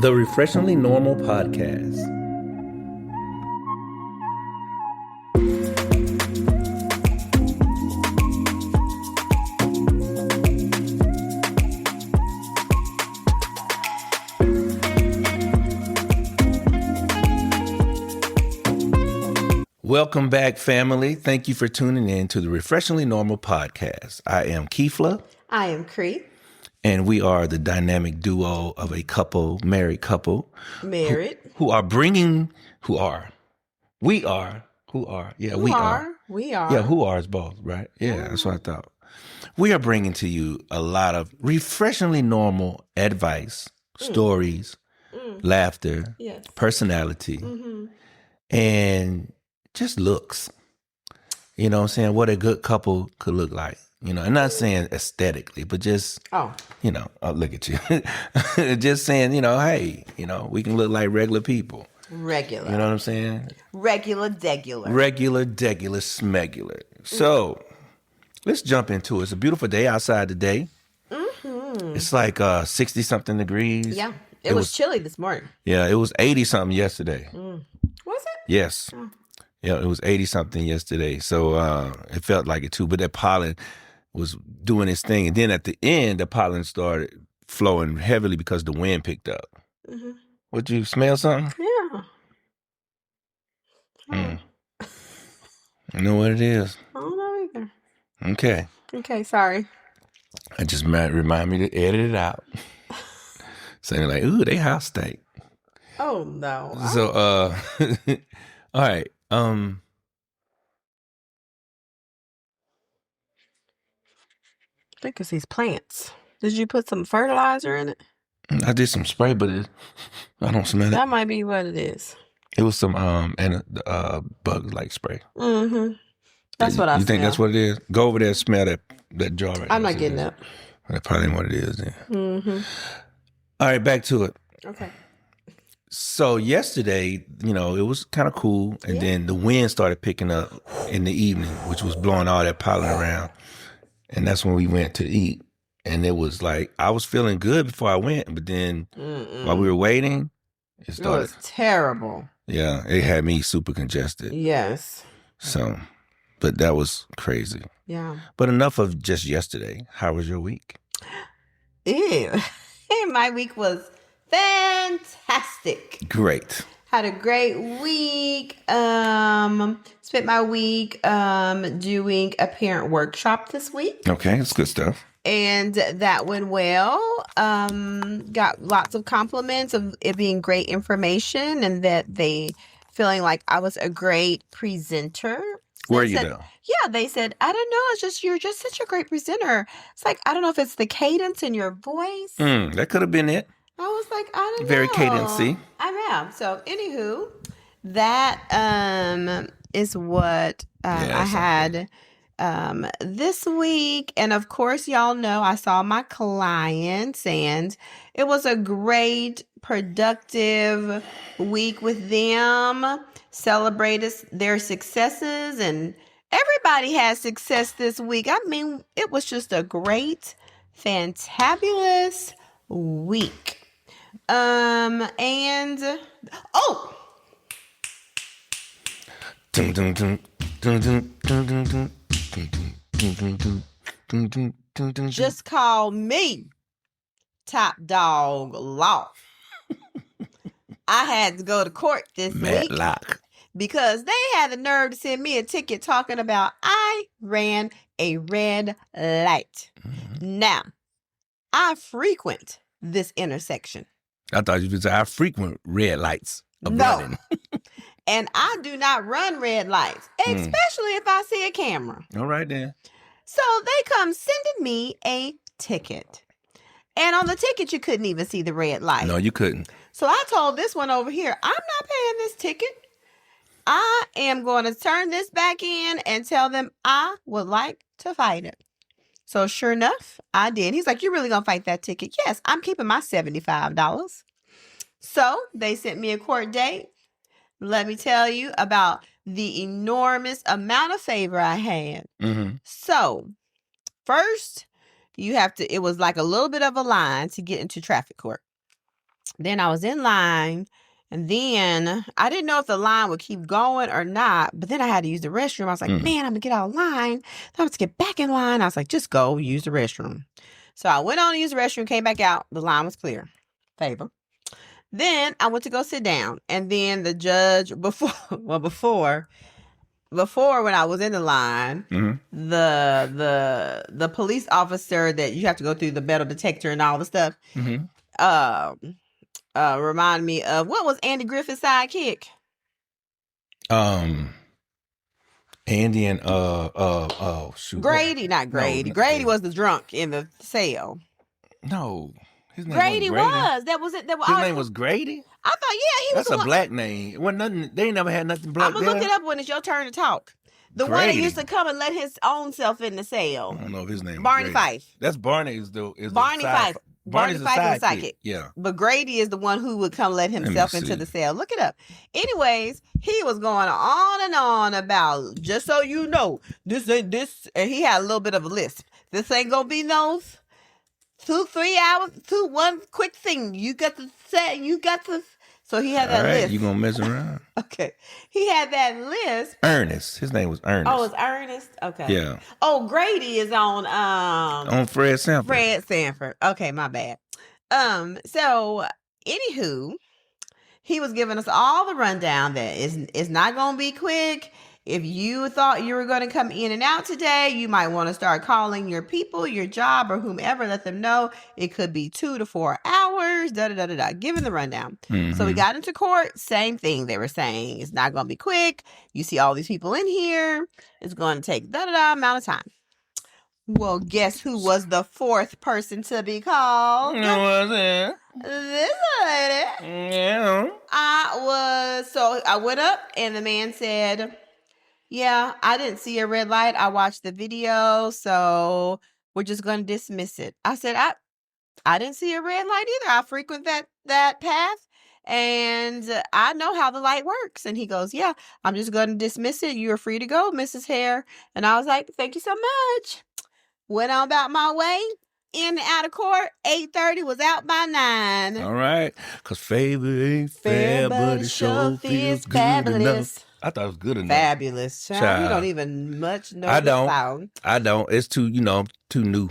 The Refreshingly Normal Podcast. Welcome back, family. Thank you for tuning in to the Refreshingly Normal Podcast. I am Kefla. I am Cree. And we are the dynamic duo of a married couple. Married. We are. Yeah, who are is both, right? Yeah, that's what I thought. We are bringing to you a lot of refreshingly normal advice, stories, laughter, yes, personality, and just looks. You know what I'm saying? What a good couple could look like. You know, I'm not saying aesthetically, but just, look at you. Just saying, hey, we can look like regular people. Regular. You know what I'm saying? Regular, degular. Regular, degular, smegular. So, let's jump into it. It's a beautiful day outside today. Mm-hmm. It's like 60-something degrees. Yeah. It was chilly this morning. Yeah, it was 80-something yesterday. Was it? Yes. Oh. Yeah, it was 80-something yesterday. So, it felt like it too. But that pollen was doing its thing. And then at the end, the pollen started flowing heavily because the wind picked up. Mm-hmm. Would you smell something? Yeah. You know what it is? I don't know either. Okay. Okay, sorry. I just remind me to edit it out. Saying like, ooh, they house steak. Oh, no. So, all right. I think it's these plants. Did you put some fertilizer in it? I did some spray, but I don't smell it. That might be what it is. It was some bug like spray. Mm-hmm. That's what I smell. You think that's what it is? Go over there and smell that jar right I'm not getting that. That's probably what it is then. Mm-hmm. All right, back to it. Okay. So yesterday, it was kind of cool, and then the wind started picking up in the evening, which was blowing all that pollen around. And that's when we went to eat. And it was like, I was feeling good before I went, but then while we were waiting, it started. It was terrible. Yeah, it had me super congested. Yes. So, but that was crazy. Yeah. But enough of just yesterday. How was your week? Ew. My week was fantastic. Great. Had a great week. Spent my week doing a parent workshop this week. Okay, that's good stuff. And that went well. Got lots of compliments of it being great information and that they feeling like I was a great presenter. Were you though? Yeah, they said, I don't know. It's just, you're just such a great presenter. It's like, I don't know if it's the cadence in your voice. That could have been it. I was like, I don't know. Very cadency. I am. So, anywho, that is what I had this week. And of course, y'all know I saw my clients and it was a great, productive week with them. Celebrated their successes and everybody had success this week. I mean, it was just a great, fantabulous week. Just call me Top Dog Law. I had to go to court this week because they had the nerve to send me a ticket talking about I ran a red light. Mm-hmm. Now, I frequent this intersection. I thought you would say I frequent red lights of running. And I do not run red lights, especially if I see a camera. All right, then. So they come sending me a ticket. And on the ticket, you couldn't even see the red light. No, you couldn't. So I told this one over here, I'm not paying this ticket. I am going to turn this back in and tell them I would like to fight it. So sure enough, I did. He's like, you really going to fight that ticket? Yes, I'm keeping my $75. So they sent me a court date. Let me tell you about the enormous amount of favor I had. Mm-hmm. So first, it was like a little bit of a line to get into traffic court. Then I was in line, and then I didn't know if the line would keep going or not, but then I had to use the restroom. I was like, man, I'm going to get out of line. Then I was to get back in line. I was like, just go use the restroom. So I went on to use the restroom, came back out. The line was clear. Favor. Then I went to go sit down, and then the judge, before when I was in the line, the police officer that you have to go through the metal detector and all the stuff, remind me of, what was Andy Griffith's sidekick? Andy and shoot. Grady, not Grady. No, Grady was the drunk in the cell. No. His name Grady was. That was it. His name was Grady? I thought, yeah, he was. That's a black name. It wasn't nothing, they ain't never had nothing black. I'm gonna look it up when it's your turn to talk. The Grady. One that used to come and let his own self in the cell. I don't know if his name Barney was Fife. That's Barney is Barney Fife. Barney Fife is the sidekick. Yeah. But Grady is the one who would come let himself into the cell. Look it up. Anyways, he was going on and on about, just so you know, this ain't this. And he had a little bit of a lisp. This ain't going to be no 2-3 hours, one quick thing. You got to say, so he had that list. You going to mess around? Okay. He had that list. Ernest. His name was Ernest. Oh, it's Ernest? Okay. Yeah. Oh, Grady is on Fred Sanford. Fred Sanford. Okay, my bad. So anywho, he was giving us all the rundown that it's not gonna be quick. If you thought you were going to come in and out today, you might want to start calling your people, your job, or whomever. Let them know it could be 2 to 4 hours, giving the rundown. So we got into court, same thing. They were saying it's not going to be quick. You see all these people in here. It's going to take amount of time. Well, guess who was the fourth person to be called? Who was it? This lady. Yeah. I went up and the man said, yeah, I didn't see a red light. I watched the video, so we're just going to dismiss it. I said, I didn't see a red light either. I frequent that path, and I know how the light works. And he goes, yeah, I'm just going to dismiss it. You are free to go, Mrs. Hare. And I was like, thank you so much. Went on about my way. In and out of court, 8:30, was out by 9. All right, because favor ain't fair, but it sure feels good enough. I thought it was good enough. Fabulous. Child. You don't even much know the sound. I don't. It's too new.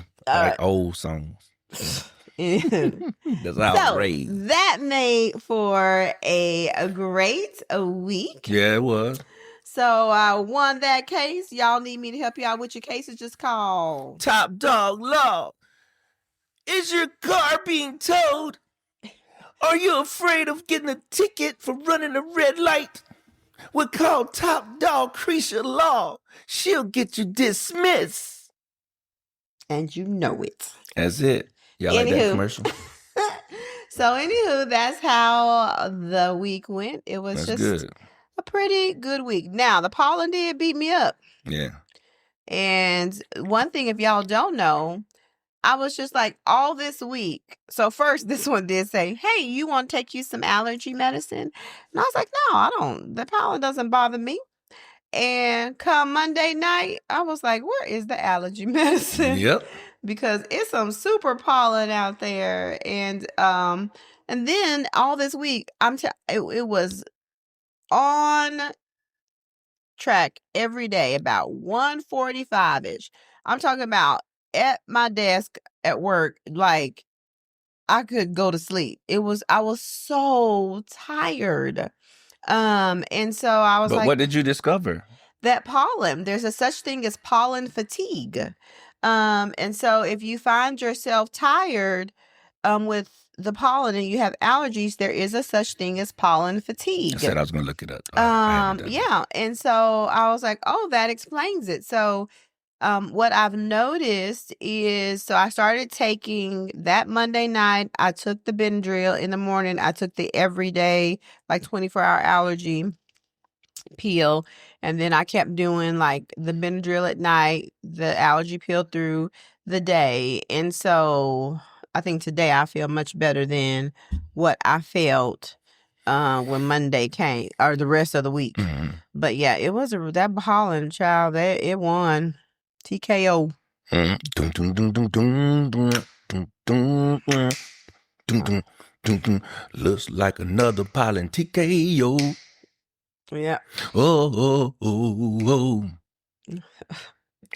Old songs. That's outrageous. So, that made for a great week. Yeah, it was. So I won that case. Y'all need me to help you out with your cases? Just call Top Dog Law. Is your car being towed? Are you afraid of getting a ticket for running a red light? We'll call Top Dog Crecia Law. She'll get you dismissed. And you know it. That's it. Y'all like that commercial? So, anywho, that's how the week went. It was good. A pretty good week. Now, the pollen did beat me up. Yeah. And one thing, if y'all don't know, I was just like, all this week. So first, this one did say, hey, you want to take you some allergy medicine? And I was like, no, I don't. The pollen doesn't bother me. And come Monday night, I was like, where is the allergy medicine? Yep. Because it's some super pollen out there. And then all this week, it was on track every day about 1:45-ish. I'm talking about at my desk at work, like I could go to sleep. I was so tired. And so I was But what did you discover? That pollen, there's a such thing as pollen fatigue. And so if you find yourself tired with the pollen and you have allergies, there is a such thing as pollen fatigue. I said I was going to look it up. Yeah. And so I was like, oh, that explains it. So what I've noticed is, so I started taking that Monday night. I took the Benadryl in the morning. I took the everyday, like 24-hour allergy pill. And then I kept doing like the Benadryl at night, the allergy pill through the day. And so I think today I feel much better than what I felt when Monday came, or the rest of the week. Mm-hmm. But yeah, it was that pollen, child, that it won. TKO. Looks like another pollen TKO. Yeah. Oh, oh, oh, oh.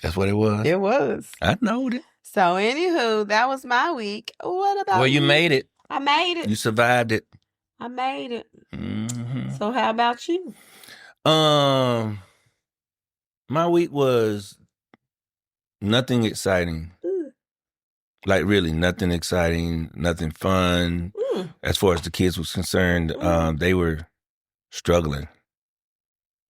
That's what it was? It was. I know it. So, anywho, that was my week. What about Well, you made it. I made it. You survived it. I made it. Mm-hmm. So, how about you? My week was nothing exciting. Like, really, nothing exciting, nothing fun. As far as the kids was concerned, they were struggling.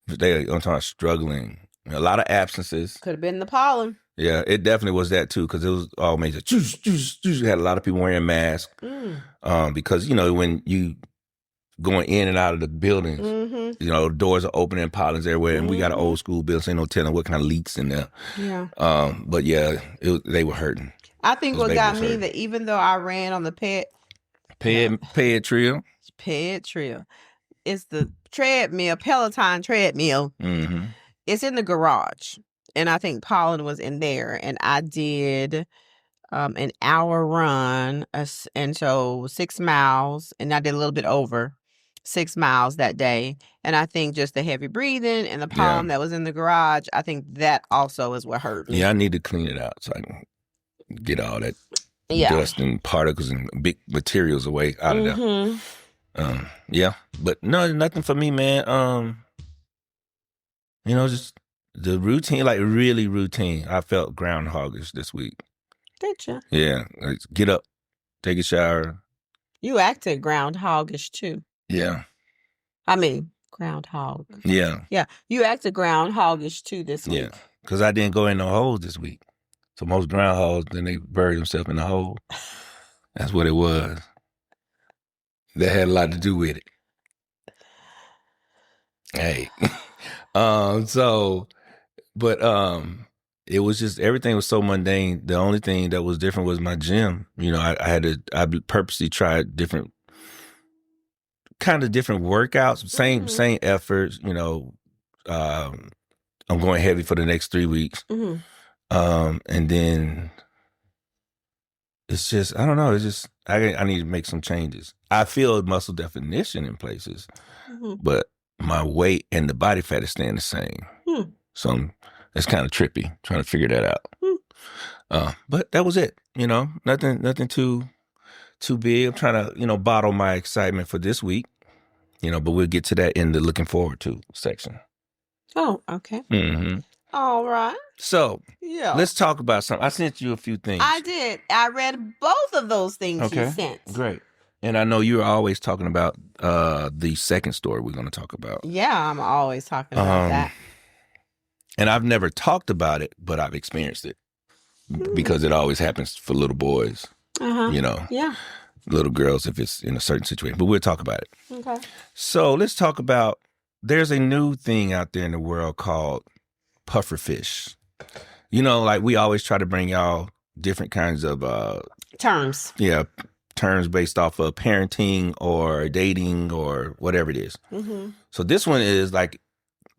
I'm talking about struggling. A lot of absences. Could have been the pollen. Yeah, it definitely was that too, because it was all major. Had a lot of people wearing masks. Because, when you going in and out of the buildings, doors are open and pollen's everywhere, and we got an old school building, so ain't no telling what kind of leaks in there. Yeah. But yeah, they were hurting. I think what got me that even though I ran on the ped trail, it's the treadmill, Peloton treadmill. It's in the garage, and I think pollen was in there, and I did an hour run, and so 6 miles, and I did a little bit over 6 miles that day. And I think just the heavy breathing and the pollen that was in the garage, I think that also is what hurt me. Yeah, I need to clean it out so I can get all that dust and particles and big materials away out of there. Yeah, but no, nothing for me, man. Just the routine, like really routine. I felt groundhogish this week. Did you? Yeah, like get up, take a shower. You acted groundhogish too. Yeah. I mean, groundhog. Yeah. Yeah, you acted groundhogish too this week. Yeah, because I didn't go in no holes this week. So most groundhogs, then they bury themselves in the hole. That's what it was. That had a lot to do with it. Hey. It was just, everything was so mundane. The only thing that was different was my gym. I purposely tried different workouts, same efforts. I'm going heavy for the next 3 weeks. And then it's just, I don't know. It's just, I need to make some changes. I feel muscle definition in places, but my weight and the body fat is staying the same. So it's kind of trippy trying to figure that out. But that was it. Nothing too big. I'm trying to, bottle my excitement for this week, but we'll get to that in the looking forward to section. Oh, okay. All right. So, let's talk about something. I sent you a few things. I did. I read both of those things you sent. Great. And I know you're always talking about the second story we're going to talk about. Yeah, I'm always talking about that. And I've never talked about it, but I've experienced it because it always happens for little boys, little girls if it's in a certain situation. But we'll talk about it. Okay. So let's talk about, there's a new thing out there in the world called pufferfish. Like we always try to bring y'all different kinds of terms. Yeah, terms based off of parenting or dating or whatever it is. So this one is like,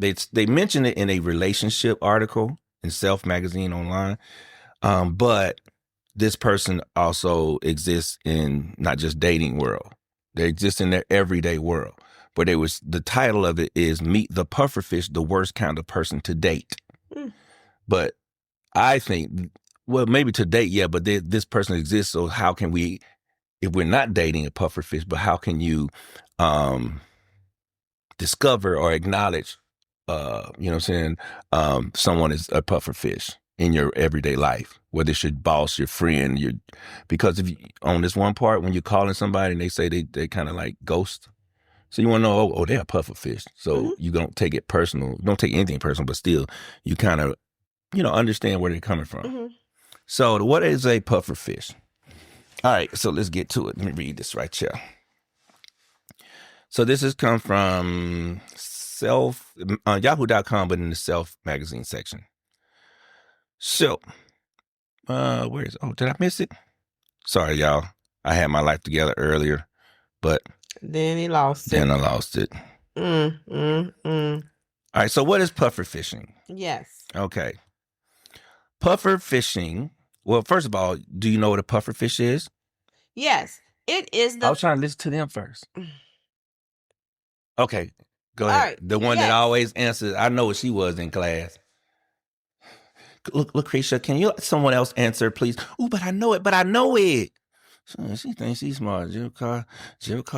they mentioned it in a relationship article in Self magazine online, but this person also exists in not just dating world. They exist in their everyday world. But the title of it is Meet the Pufferfish, the Worst Kind of Person to Date. But I think, well, maybe to date, yeah, but this person exists, so how can we, if we're not dating a pufferfish, but how can you discover or acknowledge, someone is a pufferfish in your everyday life, whether it's your boss, your friend, because if you, on this one part, when you're calling somebody and they say they kind of like ghost, so you want to know, they're a pufferfish. So you don't take it personal, don't take anything personal, but still you kind of, understand where they're coming from. So what is a pufferfish? All right, so let's get to it. Let me read this right here. So this has come from Yahoo.com, but in the Self magazine section. So, where is it? Oh, did I miss it? Sorry, y'all. I had my life together earlier, but then he lost it. Then I lost it. All right, so what is puffer fishing? Yes. Okay. Puffer fishing. Well, first of all, do you know what a puffer fish is? Yes. It is I was trying to listen to them first. Okay, go ahead. Right. The one that always answers. I know what she was in class. Look, Crecia, can you let someone else answer, please? Oh, but I know it. She thinks she's smart. Jill call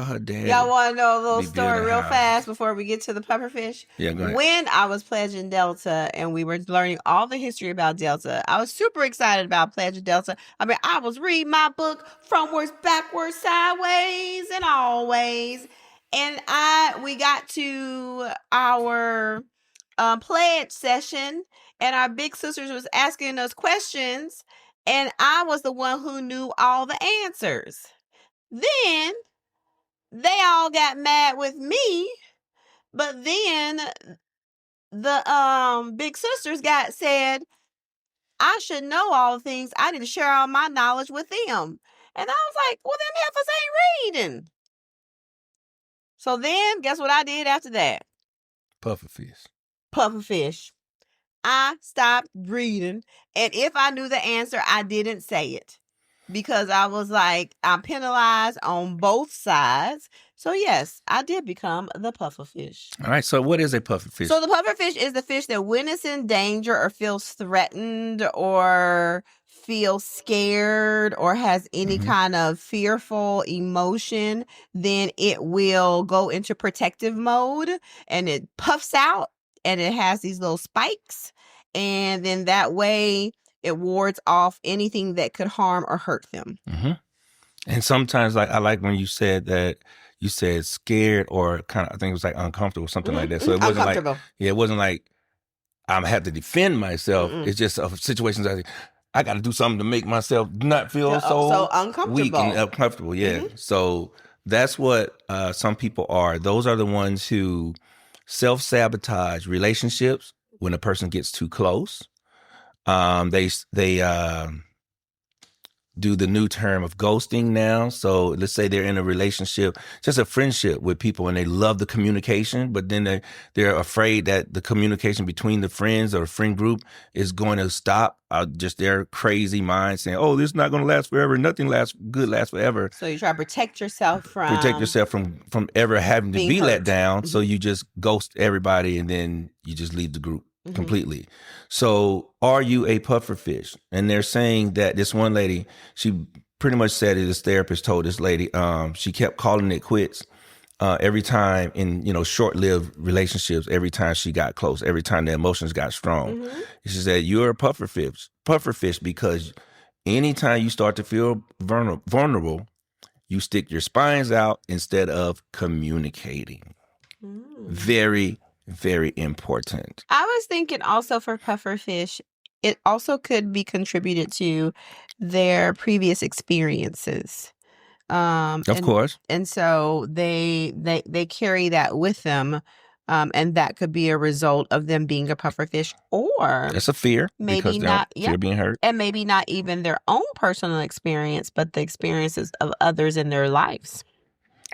her dad. Y'all want to know a little story real fast before we get to the pufferfish? Yeah, go ahead. When I was pledging Delta and we were learning all the history about Delta, I was super excited about pledging Delta. I mean, I was reading my book frontwards, backwards, sideways, and always. And we got to our pledge session, and our big sisters was asking us questions, and I was the one who knew all the answers. Then they all got mad with me, but then the big sisters said I should know all the things. I need to share all my knowledge with them. And I was like, well, them heifers ain't reading. So then, guess what I did after that? Pufferfish. I stopped reading, and if I knew the answer, I didn't say it because I was like, I'm penalized on both sides. So yes, I did become the pufferfish. All right, so what is a pufferfish? So the pufferfish is the fish that when it's in danger or feels threatened or feels scared or has any kind of fearful emotion, then it will go into protective mode and it puffs out and it has these little spikes. And then that way it wards off anything that could harm or hurt them. And sometimes, like I like when you said that, you said scared or kind of, I think it was like uncomfortable, something like that. So it wasn't like, it wasn't like I had to defend myself. It's just situations I got to do something to make myself not feel so uncomfortable, weak and uncomfortable. Yeah. So that's what some people are. Those are the ones who self-sabotage relationships when a person gets too close. They do the new term of ghosting now. So let's say they're in a relationship, just a friendship with people, and they love the communication, but then they're afraid that the communication between the friends or friend group is going to stop. Just their crazy mind saying, "Oh, this is not going to last forever. Nothing lasts forever." So you try to protect yourself from ever having to be let down. So you just ghost everybody, and then you just leave the group completely. So are you a pufferfish? And they're saying that this one lady, she pretty much said it, this therapist told this lady, she kept calling it quits every time in, short-lived relationships, every time she got close, every time the emotions got strong. She said, you're a pufferfish because anytime you start to feel vulnerable, you stick your spines out instead of communicating. Very, very important. I was thinking also for pufferfish, it also could be contributed to their previous experiences. Of course. And so they carry that with them. And that could be a result of them being a pufferfish, or that's a fear. Maybe not. Fear being hurt. And maybe not even their own personal experience, but the experiences of others in their lives.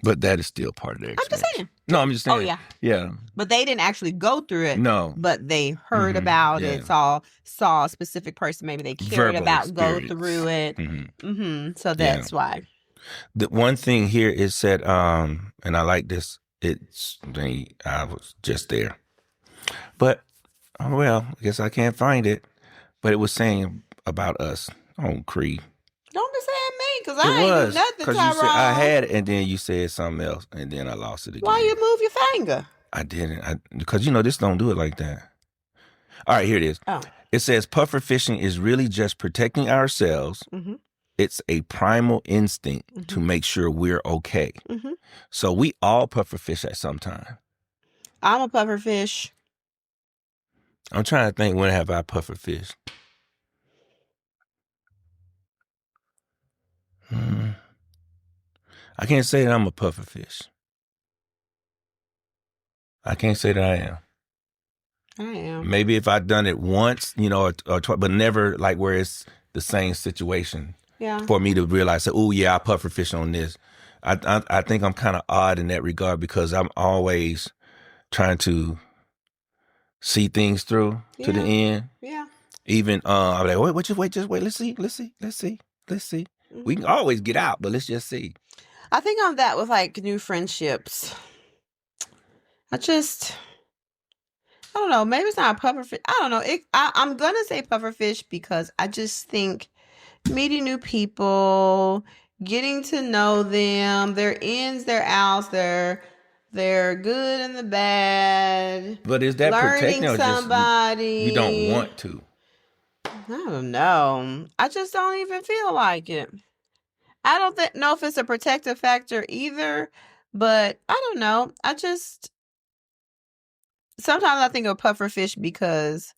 But that is still part of their experience. I'm just saying. No, I'm just saying. Oh, yeah. Yeah. But they didn't actually go through it. No. But they heard about it, saw a specific person maybe they cared about go through it. So that's why. The one thing here is that, and I like this, I was just there. But, I guess I can't find it. But it was saying about us on Cree. Don't be saying me, because I ain't do nothing, Tyrone. Because you said I had it, and then you said something else, and then I lost it again. Why you move your finger? I didn't. Because, this don't do it like that. All right, here it is. Oh. It says puffer fishing is really just protecting ourselves. It's a primal instinct to make sure we're okay. So we all puffer fish at some time. I'm a puffer fish. I'm trying to think, when have I puffer fished? I can't say that I'm a puffer fish. I can't say that I am. I am. Maybe if I've done it once, or twice, but never like where it's the same situation. Yeah. For me to realize that, I puffer fish on this. I think I'm kind of odd in that regard because I'm always trying to see things through to the end. Yeah. Even I'm like, just wait, let's see. We can always get out, but let's just see. I think I'm that with like new friendships. I don't know. Maybe it's not a pufferfish. I don't know. I'm going to say pufferfish because I just think meeting new people, getting to know them, their ins, their outs, their good and the bad. But is that protecting or somebody? Just you don't want to? I don't know. I just don't even feel like it. I don't know if it's a protective factor either, but I don't know. Sometimes I think of pufferfish because,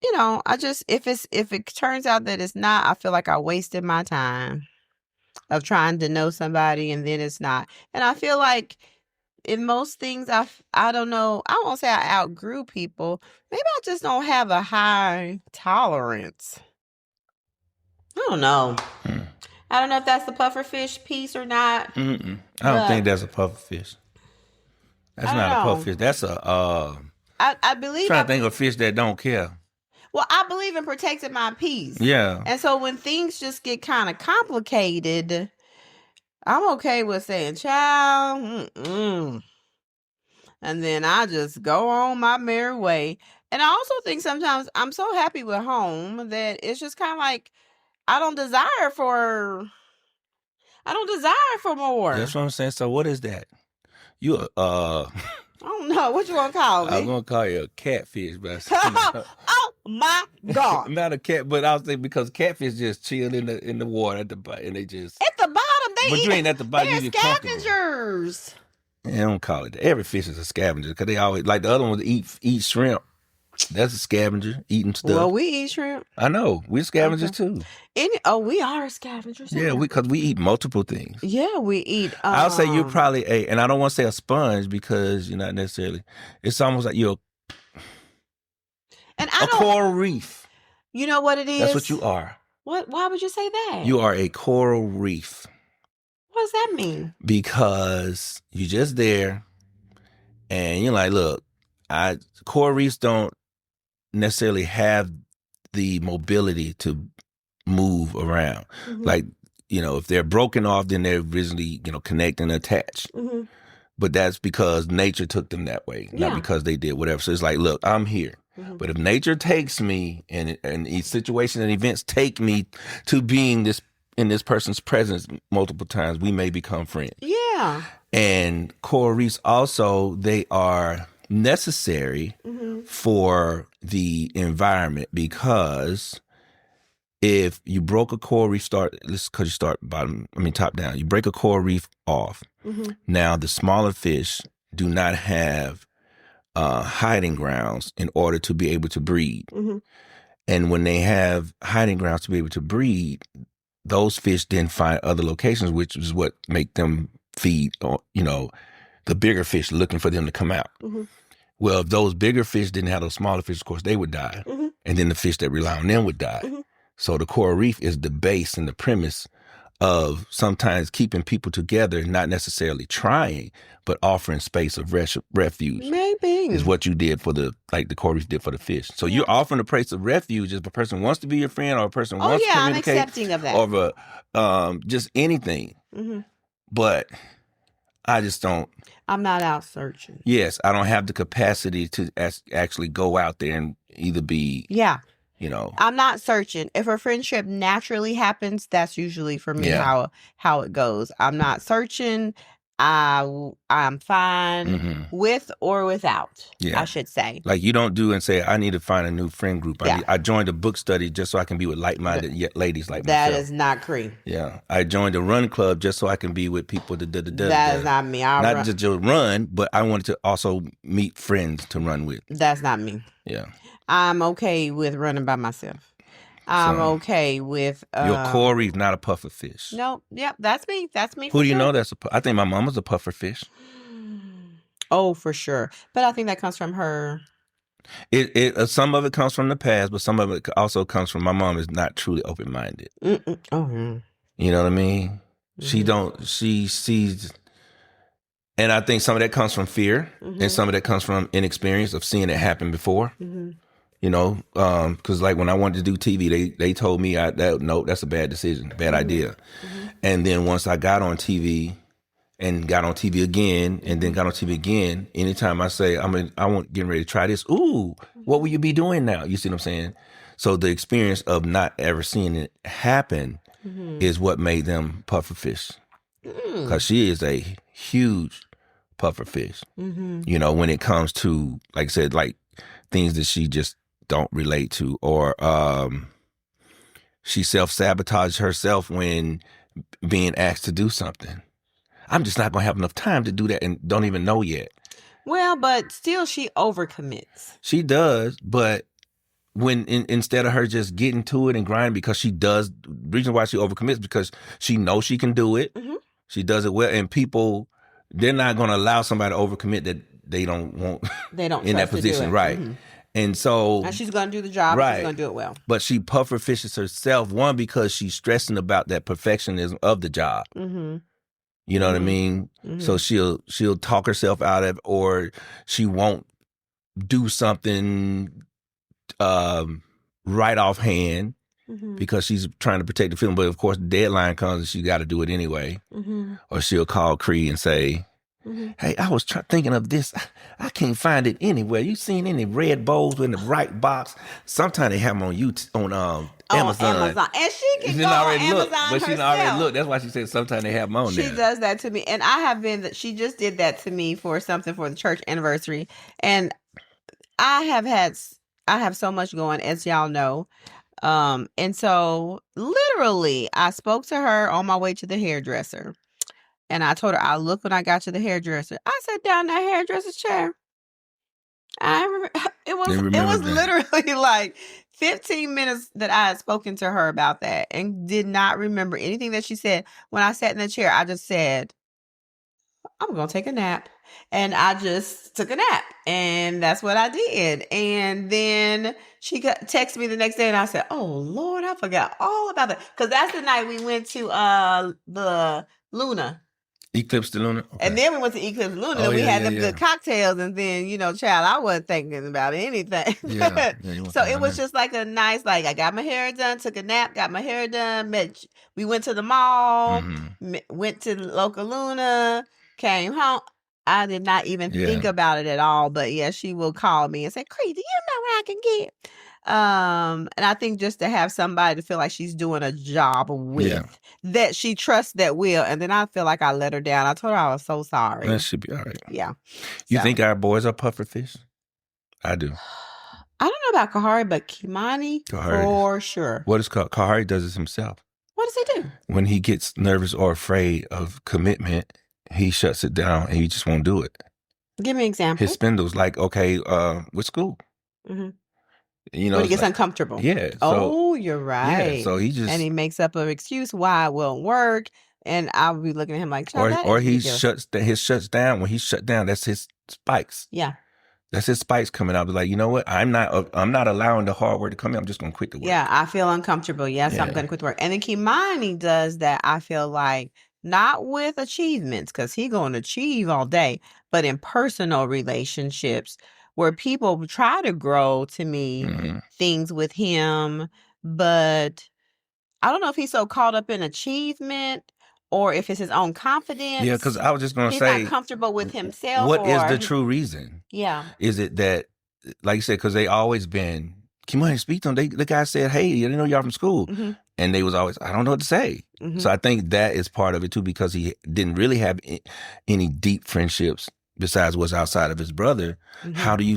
if it turns out that it's not, I feel like I wasted my time of trying to know somebody and then it's not. And I feel like in most things, I don't know, I won't say I outgrew people. Maybe I just don't have a high tolerance. I don't know. I don't know if that's the pufferfish piece or not. I don't think that's a pufferfish. That's not a pufferfish. That's a. I believe. I'm trying to think of a fish that don't care. Well, I believe in protecting my peace. Yeah. And so when things just get kind of complicated, I'm okay with saying, child, and then I just go on my merry way. And I also think sometimes I'm so happy with home that it's just kind of like I don't desire for more. That's what I'm saying. So what is that? You I don't know. What you want to call me? I'm going to call you a catfish. But oh, my God. Not a cat, but I was thinking because catfish just chill in the water at the bottom. And they just... At the bottom, But you ain't at the bottom. They're scavengers. Yeah, don't call it that. Every fish is a scavenger because they always... Like the other ones eat shrimp. That's a scavenger, eating stuff. Well, we eat shrimp. I know. We're scavengers too. We are scavengers. Yeah, because we eat multiple things. Yeah, we eat. I'll say you're probably and I don't want to say a sponge because you're not necessarily. It's almost like you're a coral reef. You know what it is? That's what you are. What? Why would you say that? You are a coral reef. What does that mean? Because you're just there, and you're like, look, coral reefs don't necessarily have the mobility to move around. Mm-hmm. Like, if they're broken off, then they're originally, connect and attach. Mm-hmm. But that's because nature took them that way, not because they did whatever. So it's like, look, I'm here. Mm-hmm. But if nature takes me and these situations and events take me to being in this person's presence multiple times, we may become friends. Yeah. And coral reefs also, they are necessary for the environment because if you broke a coral reef top down, you break a coral reef off. Mm-hmm. Now the smaller fish do not have hiding grounds in order to be able to breed. Mm-hmm. And when they have hiding grounds to be able to breed, those fish then find other locations, which is what make them feed, the bigger fish looking for them to come out. Mm-hmm. Well, if those bigger fish didn't have those smaller fish, of course, they would die. Mm-hmm. And then the fish that rely on them would die. Mm-hmm. So the coral reef is the base and the premise of sometimes keeping people together, not necessarily trying, but offering space of refuge. Maybe. Is what you did the coral reef did for the fish. So you're offering a place of refuge if a person wants to be your friend or a person wants to communicate. I'm accepting of that. Or just anything. Mm-hmm. But I just don't. I'm not out searching. Yes, I don't have the capacity to actually go out there and either be. Yeah. I'm not searching. If a friendship naturally happens, that's usually for me how it goes. I'm not searching. I'm fine with or without, I should say. Like you don't do and say, I need to find a new friend group. I joined a book study just so I can be with like-minded ladies like myself. That is not Cree. Yeah. I joined a run club just so I can be with people. That is not me. Not just run, but I wanted to also meet friends to run with. That's not me. Yeah. I'm okay with running by myself. I'm okay with... you're a coral reef, not a puffer fish. No, yep, that's me. That's me. Who do you know that's I think my mama's a puffer fish. Oh, for sure. But I think that comes from her. Some of it comes from the past, but some of it also comes from my mom is not truly open-minded. Oh, you know what I mean? Mm-hmm. She sees... And I think some of that comes from fear, and some of that comes from inexperience of seeing it happen before. Mm-hmm. You know, because like when I wanted to do TV, they told me no, that's a bad decision, bad idea. And then once I got on TV and got on TV again, and then got on TV again, anytime I say I want getting ready to try this, ooh, what will you be doing now? You see what I'm saying? So the experience of not ever seeing it happen is what made them pufferfish, because she is a huge pufferfish. You know, when it comes to, like I said, like things that she just don't relate to, or she self-sabotages herself when being asked to do something. I'm just not going to have enough time to do that and don't even know yet. Well, but still she overcommits. She does, but when instead of her just getting to it and grinding, because she does, the reason why she overcommits because she knows she can do it. She does it well, and people, they're not going to allow somebody to overcommit that they don't want in that position, right? And so now she's going to do the job, right. She's going to do it well. But she pufferfishes herself, one, because she's stressing about that perfectionism of the job. You know what I mean? So she'll talk herself out of it, or she won't do something right offhand because she's trying to protect the film. But of course, the deadline comes and she got to do it anyway. Or she'll call Cree and say, hey, I was thinking of this. I can't find it anywhere. You seen any red bowls in the right box? Sometimes they have them on Amazon. And she can go on Amazon but she already looked. That's why she said sometimes they have them on there. She does that to me. And she just did that to me for something for the church anniversary. And I have so much going, as y'all know. And so literally I spoke to her on my way to the hairdresser. And I told her I'll look when I got to the hairdresser. I sat down in that hairdresser's chair. I remember it was literally like 15 minutes that I had spoken to her about that and did not remember anything that she said. When I sat in the chair, I just said, I'm going to take a nap. And I just took a nap. And that's what I did. And then she texted me the next day and I said, oh, Lord, I forgot all about that. Because that's the night we went to the Luna. Eclipse the Luna? Okay. And then we went to Eclipse Luna and we had the cocktails, and then, child, I wasn't thinking about anything. So it was just like a nice, like, I got my hair done, took a nap, got my hair done, we went to the mall, went to Local Luna, came home. I did not even think about it at all. But yeah, she will call me and say, Cree, do you know where I can get? And I think just to have somebody to feel like she's doing a job with, that she trusts that will. And then I feel like I let her down. I told her I was so sorry. That should be all right. Yeah. You think our boys are pufferfish? I do. I don't know about Kahari, but Kimani, for sure. What is Kahari does it himself. What does he do? When he gets nervous or afraid of commitment, he shuts it down and he just won't do it. Give me an example. His spindles, like, okay, with school. When he gets uncomfortable. Yeah. You're right. Yeah, so he makes up an excuse why it won't work, and I'll be looking at him like, or he shuts down. When he's shut down, that's his spikes. Yeah. That's his spikes coming out. Be like, you know what? I'm not allowing the hard work to come in. I'm just gonna quit the work. Yeah, I feel uncomfortable. Yes, I'm gonna quit the work. And then Kimani does that. I feel like, not with achievements, because he's going to achieve all day, but in personal relationships where people try to grow to me things with him, but I don't know if he's so caught up in achievement or if it's his own confidence. Yeah, because I was just going to say, he's not comfortable with himself. What is the true reason? Yeah. Is it that, like you said, because they always been, Kimani, speak to them. The guy said, hey, I didn't know y'all from school. And they was always, I don't know what to say. So I think that is part of it too, because he didn't really have any deep friendships besides what's outside of his brother. How do you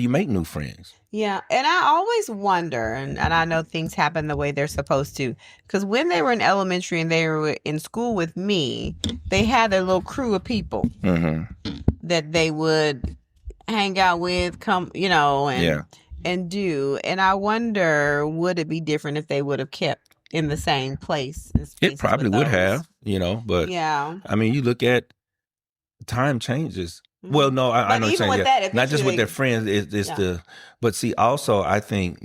make new friends? Yeah. And I always wonder, and I know things happen the way they're supposed to, because when they were in elementary and they were in school with me, they had their little crew of people that they would hang out with, and do. And I wonder, would it be different if they would have kept in the same place? It probably would have, but yeah. I mean, you look at time changes. Well, no, I know even with that, not just with their friends. But see, also, I think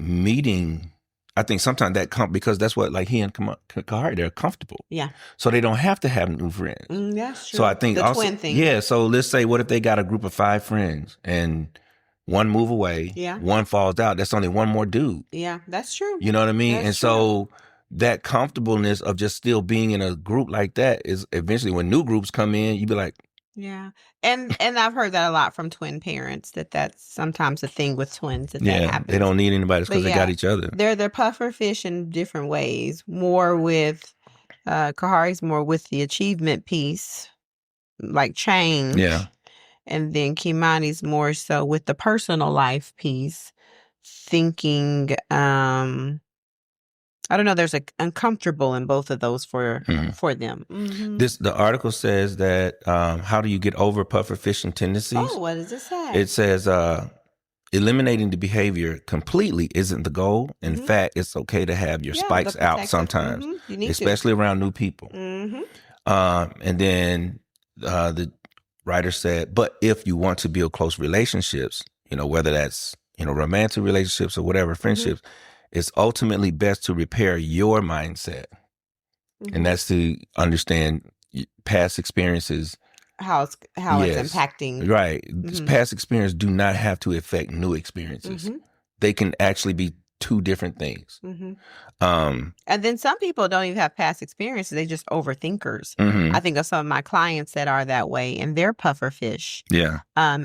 sometimes that because that's what, like, he and Kahari, they're comfortable. Yeah. So they don't have to have new friends. That's true. So I think the also, twin thing. yeah. So let's say, what if they got a group of 5 friends and one move away, one falls out. That's only one more dude. Yeah, that's true. You know what I mean? That's and true. So that comfortableness of just still being in a group like that is eventually when new groups come in, you be like, yeah. And I've heard that a lot from twin parents, that's sometimes a thing with twins that happens. They don't need anybody because they got each other. They're puffer fish in different ways. More with Kahari's more with the achievement piece, like change. Yeah. And then Kimani's more so with the personal life piece, thinking, I don't know, there's uncomfortable in both of those for them. Mm-hmm. The article says that how do you get over puffer fishing tendencies? Oh, what does it say? It says eliminating the behavior completely isn't the goal. In fact, it's okay to have your spikes out sometimes, especially around new people. And then the writer said, but if you want to build close relationships, whether that's, romantic relationships or whatever, friendships, it's ultimately best to repair your mindset. And that's to understand past experiences. How it's impacting. Right. Past experience do not have to affect new experiences. They can actually be two different things. And then some people don't even have past experiences. They just overthinkers. I think of some of my clients that are that way, and they're puffer fish. Yeah.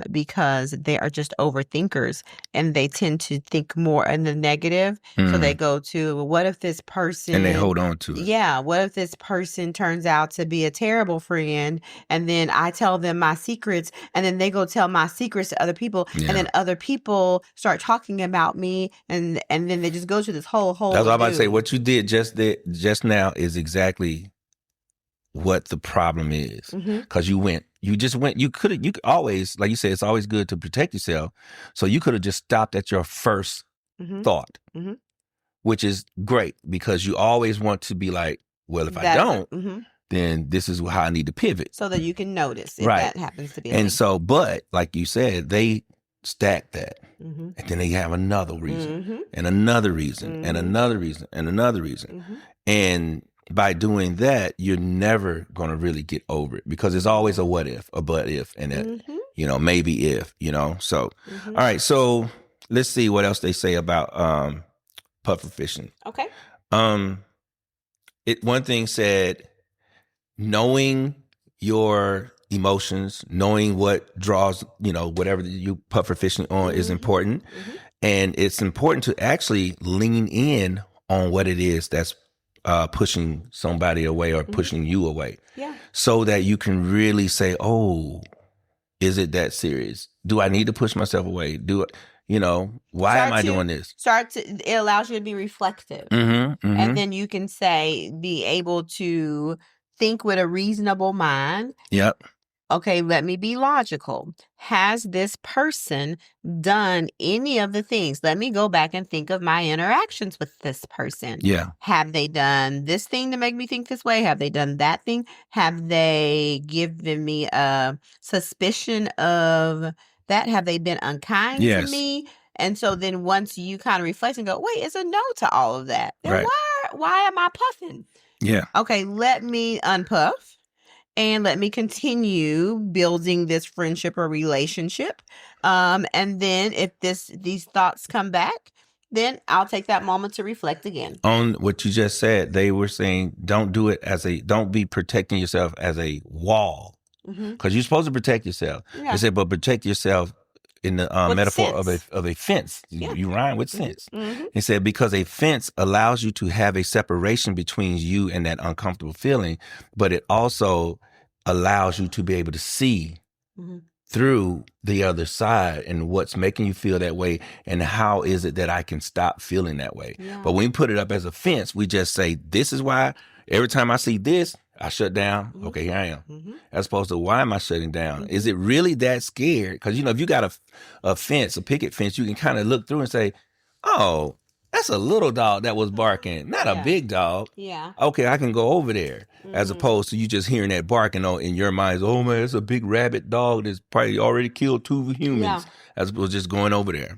Because they are just overthinkers, and they tend to think more in the negative. So they go to, well, what if this person... And they hold on to it. Yeah. What if this person turns out to be a terrible friend, and then I tell them my secrets, and then they go tell my secrets to other people, and then other people start talking about me, and then they just go to this whole That's what I'm about to say. What you did just now is exactly what the problem is. Because you could always, like you said, it's always good to protect yourself. So you could have just stopped at your first thought, which is great because you always want to be like, well, if I don't, then this is how I need to pivot. So that you can notice if that happens to be. And so, but like you said, they stack that. And then they have another reason and another reason and another reason and another reason. And by doing that, you're never going to really get over it because there's always a what if, a but if, and a, maybe if, So, all right. So let's see what else they say about puffer fishing. Okay. One thing said, knowing your emotions, knowing what draws, whatever you puffer fishing on is important. And it's important to actually lean in on what it is that's pushing somebody away or pushing you away. Yeah. So that you can really say, oh, is it that serious? Do I need to push myself away? Why am I doing this? It allows you to be reflective. And then you can be able to think with a reasonable mind. Yep. Okay, let me be logical. Has this person done any of the things? Let me go back and think of my interactions with this person. Yeah. Have they done this thing to make me think this way? Have they done that thing? Have they given me a suspicion of that? Have they been unkind to me? And so then once you kind of reflect and go, wait, it's a no to all of that. Then why am I puffing? Yeah. Okay, let me unpuff. And let me continue building this friendship or relationship. And then if these thoughts come back, then I'll take that moment to reflect again. On what you just said, they were saying, don't be protecting yourself as a wall. Because you're supposed to protect yourself. Yeah. They said, but protect yourself in the metaphor of a fence. You rhyme with sense. He said, because a fence allows you to have a separation between you and that uncomfortable feeling, but it also allows you to be able to see through the other side and what's making you feel that way and how is it that I can stop feeling that way. Yeah. But when we put it up as a fence, we just say, this is why every time I see this, I shut down. Okay, here I am. As opposed to, why am I shutting down? Is it really that scared? Because, if you got a fence, a picket fence, you can kind of look through and say, oh, that's a little dog that was barking, not a big dog. Yeah. Okay, I can go over there. As opposed to you just hearing that barking in your mind, oh man, it's a big rabid dog that's probably already killed 2 humans. As opposed to just going over there.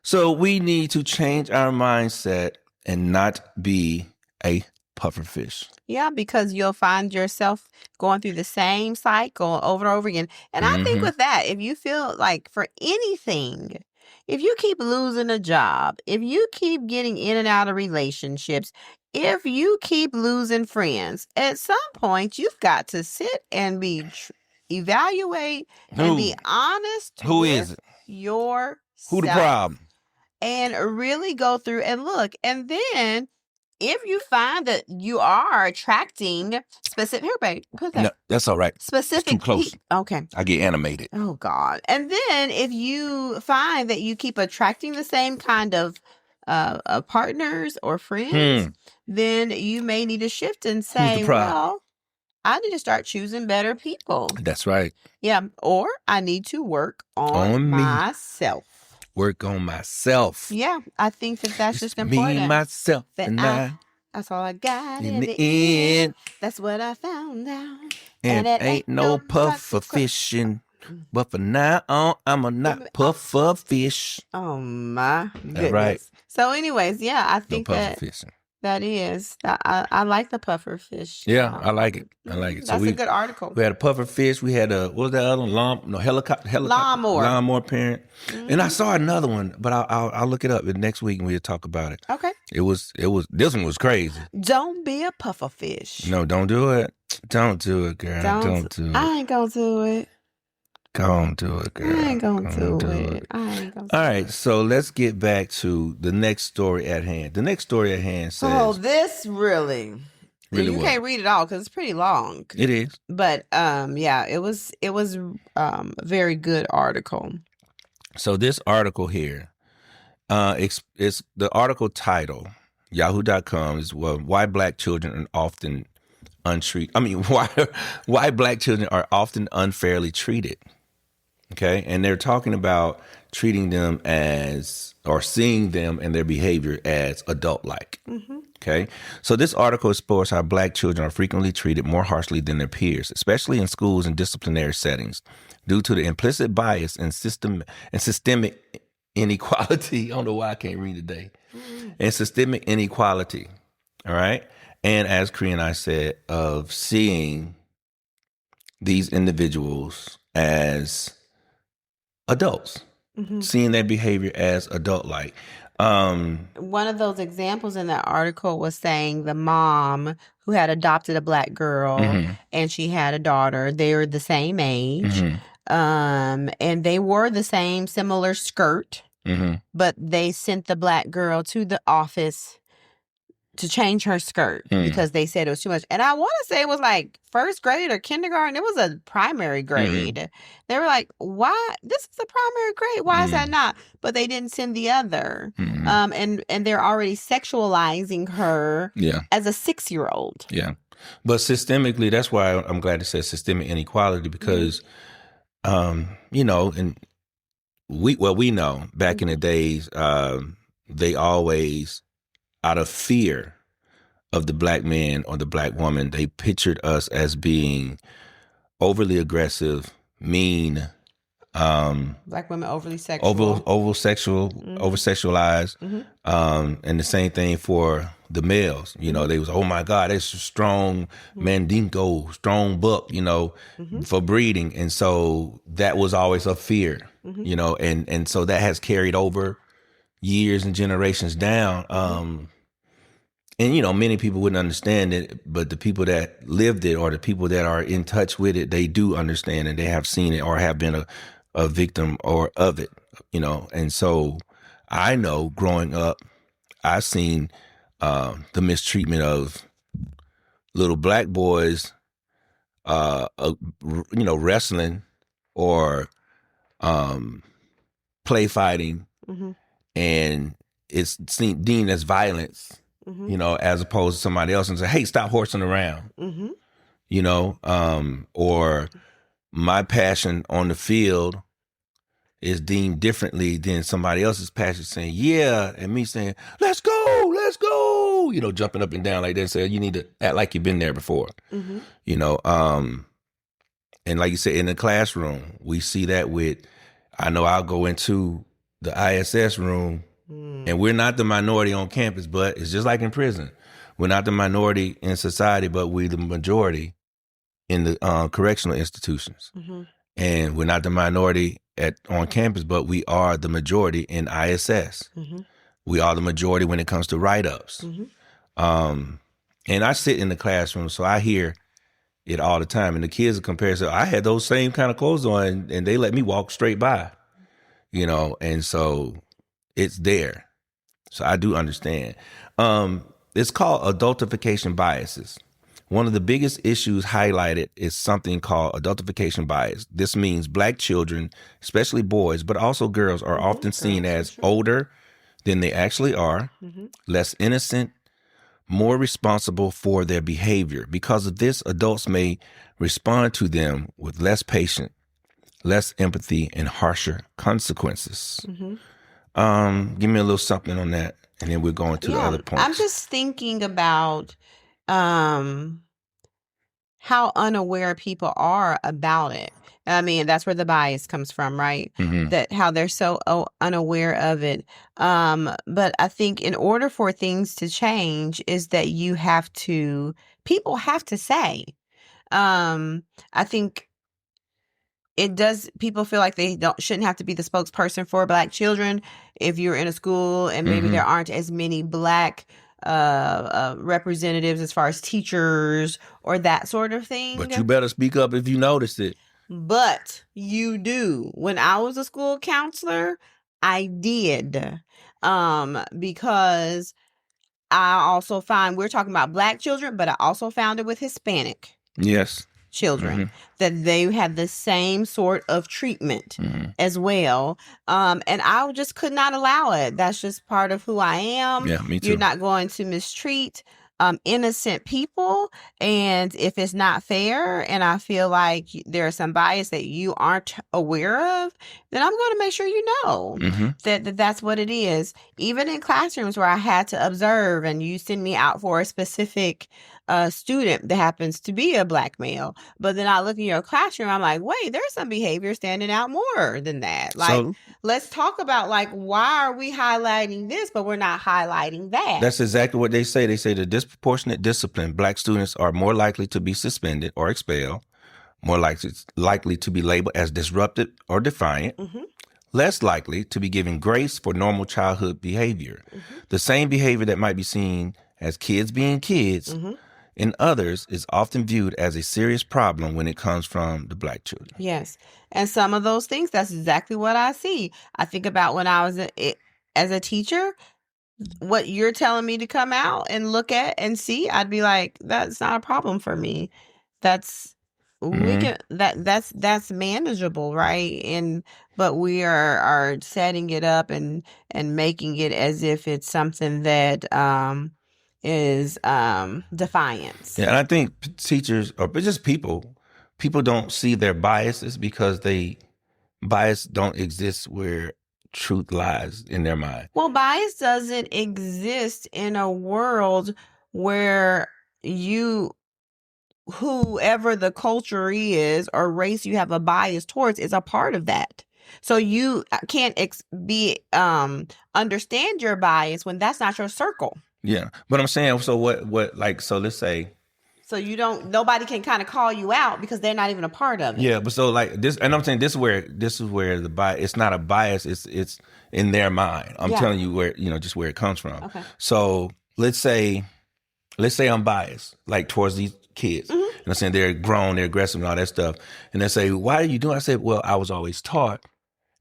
So we need to change our mindset and not be a pufferfish. Yeah, because you'll find yourself going through the same cycle over and over again. And I think with that, if you feel like for anything, if you keep losing a job, if you keep getting in and out of relationships, if you keep losing friends, at some point you've got to sit and evaluate and be honest with yourself. Who the problem? And really go through and look. And then if you find that you are attracting specific, here, babe, put that. No, that's all right. Specific. It's too close. Okay. I get animated. Oh, God. And then if you find that you keep attracting the same kind of partners or friends, then you may need to shift and say, well, I need to start choosing better people. That's right. Yeah. Or I need to work on myself. Work on myself. Yeah, I think that's just important. Me, myself, and I. That's all I got in the end. That's what I found out. And ain't no puffer fishing. But for now on, I'm a not puffer fish. Oh, my goodness. That's right. So anyways, yeah, I think fishing. That is. I like the puffer fish. Yeah, I like it. I like it. That's a good article. We had a puffer fish. We had what was that other one? Helicopter. Lawnmower parent. And I saw another one, but I'll look it up next week and we'll talk about it. Okay. This one was crazy. Don't be a puffer fish. No, don't do it. Don't do it, girl. Don't do it. I ain't gonna do it. Don't do it, girl. I ain't gonna do it. All right, so let's get back to the next story at hand. The next story at hand says... Oh, this really you can't read it all because it's pretty long. It is. But, yeah, it was a very good article. So this article here, it's the article title, yahoo.com, is why black children are often untreated. I mean, why black children are often unfairly treated. Okay, and they're talking about treating them as, or seeing them and their behavior as adult-like. Okay, so this article explores how black children are frequently treated more harshly than their peers, especially in schools and disciplinary settings, due to the implicit bias and systemic inequality. I don't know why I can't read today. And systemic inequality. All right, and as Cree and I said, of seeing these individuals as adults, seeing their behavior as adult-like. One of those examples in that article was saying the mom who had adopted a black girl and she had a daughter. They were the same age, and they wore the similar skirt, but they sent the black girl to the office to change her skirt because they said it was too much. And I want to say it was like first grade or kindergarten. It was a primary grade. They were like, why? This is a primary grade. Why is that not? But they didn't send the other. And they're already sexualizing her as a 6-year-old. Yeah. But systemically, that's why I'm glad it says systemic inequality because, you know, and we know back in the days, they always, out of fear of the black man or the black woman, they pictured us as being overly aggressive, mean, black women overly sexual, over sexualized, and the same thing for the males. You know, they was, oh my God, that's a strong mandingo, strong buck, you know, for breeding, and so that was always a fear, you know, and so that has carried over years and generations down. And, you know, many people wouldn't understand it, but the people that lived it or the people that are in touch with it, they do understand and they have seen it or have been a victim or of it, you know. And so I know growing up, I've seen the mistreatment of little black boys, you know, wrestling or play fighting. And it's deemed as violence, you know, as opposed to somebody else and say, hey, stop horsing around, you know, or my passion on the field is deemed differently than somebody else's passion saying, yeah, and me saying, let's go, you know, jumping up and down like that and saying, you need to act like you've been there before, you know, and like you said, in the classroom, we see that with, I know I'll go into the ISS room, and we're not the minority on campus, but it's just like in prison. We're not the minority in society, but we're the majority in the correctional institutions. Mm-hmm. And we're not the minority on campus, but we are the majority in ISS. Mm-hmm. We are the majority when it comes to write-ups. Mm-hmm. And I sit in the classroom, so I hear it all the time. And the kids are comparing, so I had those same kind of clothes on, and they let me walk straight by, and so it's there. So I do understand. It's called adultification biases. One of the biggest issues highlighted is something called adultification bias. This means Black children, especially boys, but also girls, are often seen as older than they actually are, less innocent, more responsible for their behavior. Because of this, adults may respond to them with less patience, less empathy, and harsher consequences. Mm-hmm. Give me a little something on that, and then we're going to the other points. I'm just thinking about how unaware people are about it. I mean, that's where the bias comes from, right? Mm-hmm. That how they're so unaware of it. But I think in order for things to change is that people have to say. I think it does. People feel like they shouldn't have to be the spokesperson for Black children. If you're in a school and maybe there aren't as many Black representatives as far as teachers or that sort of thing. But you better speak up if you notice it. But you do. When I was a school counselor, I did. Because I also find, we're talking about Black children, but I also found it with Hispanic children that they had the same sort of treatment as well. And I just could not allow it. That's just part of who I am. Yeah, me too. You're not going to mistreat innocent people. And if it's not fair and I feel like there's some bias that you aren't aware of, then I'm going to make sure you know that that's what it is. Even in classrooms where I had to observe and you send me out for a specific student that happens to be a Black male, but then I look in your classroom, I'm like, wait, there's some behavior standing out more than that. Like, let's talk about why are we highlighting this, but we're not highlighting that? That's exactly what they say. They say the disproportionate discipline, Black students are more likely to be suspended or expelled, more likely to be labeled as disruptive or defiant, less likely to be given grace for normal childhood behavior. The same behavior that might be seen as kids being kids in others is often viewed as a serious problem when it comes from the Black children. Yes. And some of those things, that's exactly what I see. I think about when I was as a teacher, what you're telling me to come out and look at and see, I'd be like, that's not a problem for me. That's that's manageable, right? But we are setting it up and making it as if it's something that is defiance. Yeah, and I think teachers or just people don't see their biases because bias don't exist where truth lies in their mind. Well, bias doesn't exist in a world where whoever the culture is or race you have a bias towards is a part of that. So you can't understand your bias when that's not your circle. Yeah, but I'm saying, so what? So let's say. So nobody can kind of call you out because they're not even a part of it. Yeah, but so this, and I'm saying this is where the bias. It's not a bias. It's in their mind. I'm telling you where just where it comes from. Okay. So let's say I'm biased towards these kids. And I'm saying they're grown, they're aggressive, and all that stuff. And they say, "Why are you doing?" I said, "Well, I was always taught,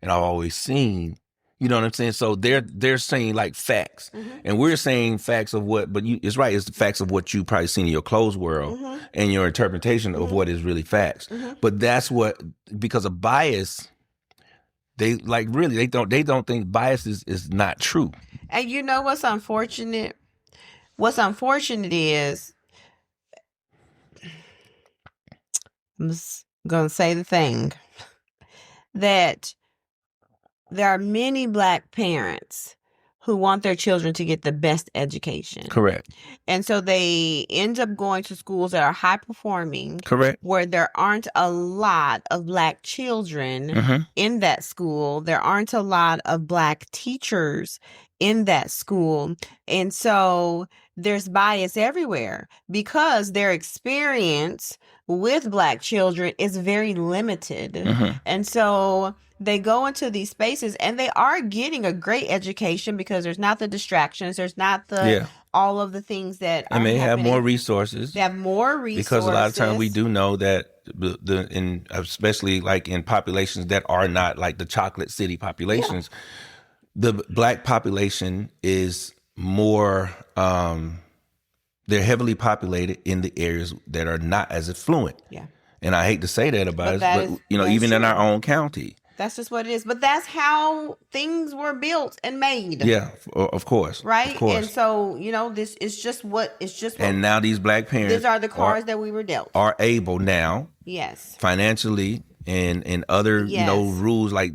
and I've always seen." You know what I'm saying? So they're saying facts, and we're saying facts of what. But it's right. It's the facts of what you probably seen in your closed world and your interpretation of what is really facts. But that's what, because of bias, they they don't think bias is not true. And you know what's unfortunate? What's unfortunate is, I'm just gonna say the thing that. There are many Black parents who want their children to get the best education. Correct. And so they end up going to schools that are high performing. Correct. Where there aren't a lot of Black children in that school. There aren't a lot of Black teachers in that school. And so there's bias everywhere because their experience with Black children is very limited. And so they go into these spaces and they are getting a great education because there's not the distractions. There's not the all of the things that are happening. have more resources. They have more resources. Because a lot of times we do know that especially like in populations that are not like the chocolate city populations, the Black population is more, they're heavily populated in the areas that are not as affluent. Yeah. And I hate to say that about us, but even in our own county. That's just what it is. But that's how things were built and made. Yeah, of course. Right? Of course. And so, this is just what and now these Black parents, these are the cards that we were dealt. Are able now, financially and other, rules like,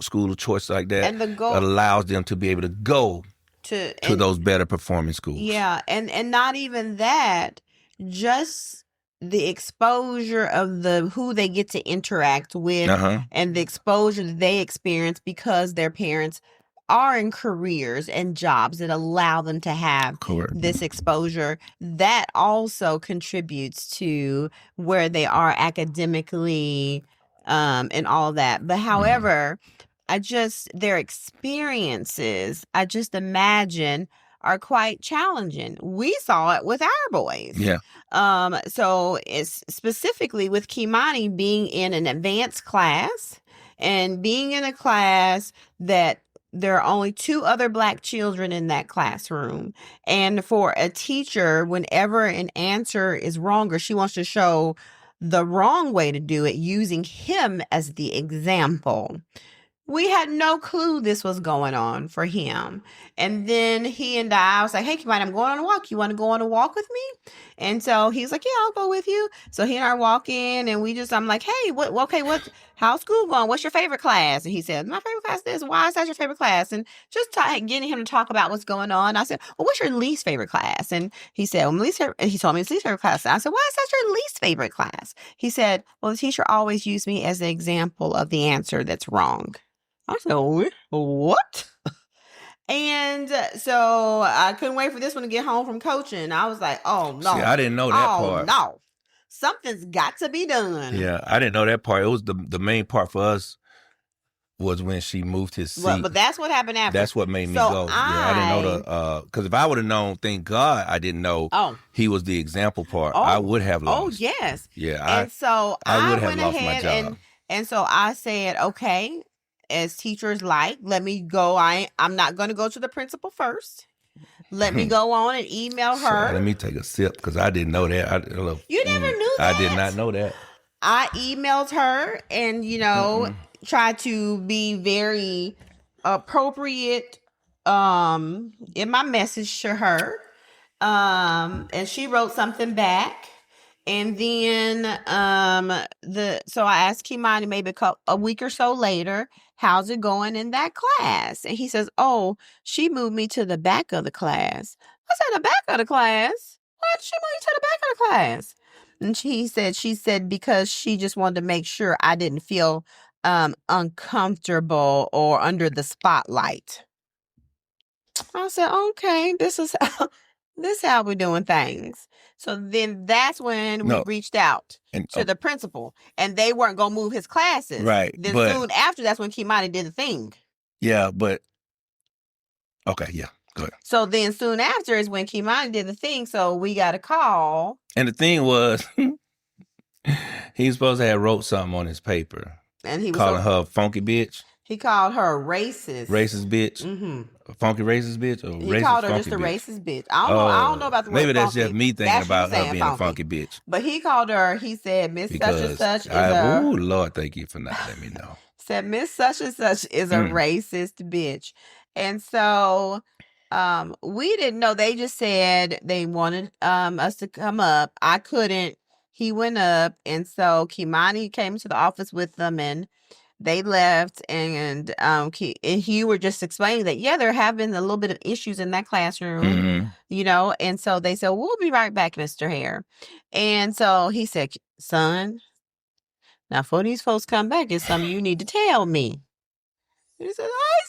school of choice like that, and the goal that allows them to be able to go to those better performing schools. Yeah. And not even that, just the exposure of who they get to interact with and the exposure that they experience because their parents are in careers and jobs that allow them to have this exposure. That also contributes to where they are academically and all that. But however, their experiences, I just imagine, are quite challenging. We saw it with our boys. Yeah. So it's specifically with Kimani being in an advanced class and being in a class that there are only 2 other Black children in that classroom. And for a teacher, whenever an answer is wrong or she wants to show the wrong way to do it, using him as the example. We had no clue this was going on for him. And then I was like, hey, Kimani, I'm going on a walk. You want to go on a walk with me? And so he's like, yeah, I'll go with you. So he and I are walking and I'm like, hey, how's school going? What's your favorite class? And he said, my favorite class is, why is that your favorite class? And just getting him to talk about what's going on. I said, well, what's your least favorite class? And he said, he told me his least favorite class. And I said, why is that your least favorite class? He said, well, the teacher always used me as the example of the answer that's wrong. I said, what? And so I couldn't wait for this one to get home from coaching. I was like, oh, no. See, I didn't know that part. Oh, no. Something's got to be done. Yeah, I didn't know that part. It was the main part for us was when she moved his seat. But that's what happened after. That's what made me go. I didn't know because if I would have known, thank God I didn't know he was the example part. I would have lost. Oh, yes. Yeah. And so I would have lost my job. And so I said, okay, as teachers let me go. I'm not going to go to the principal first. Let me go on and email her. Let me take a sip because I didn't know that. You never knew that? I did not know that. I emailed her and, tried to be very appropriate in my message to her. And she wrote something back. And then so I asked Kimani maybe a week or so later, how's it going in that class? And he says, oh, she moved me to the back of the class. I said, the back of the class? What? She moved you to the back of the class? And she said because she just wanted to make sure I didn't feel uncomfortable or under the spotlight. I said, okay, this is how we're doing things. So then that's when we reached out to the principal, and they weren't going to move his classes. Right. Then soon after, that's when Kimani did the thing. Yeah, but okay, yeah, go ahead. So then soon after is when Kimani did the thing, so we got a call. And the thing was, he was supposed to have wrote something on his paper. And he was calling her a funky bitch. He called her a racist. Racist bitch? Mm-hmm. A funky racist bitch? Or he called her just a racist bitch. I don't know about the word maybe that's funky. just me thinking about her being a funky bitch. But he called her, he said, Miss Such and Such is oh, Lord, thank you for not letting me know. Said, Miss Such and Such is a racist bitch. And so we didn't know. They just said they wanted us to come up. I couldn't. He went up. And so Kimani came to the office with them and they left, and you were just explaining that, there have been a little bit of issues in that classroom, and so they said, we'll be right back, Mr. Hare. And so he said, son, now for these folks come back, it's something you need to tell me. He said, I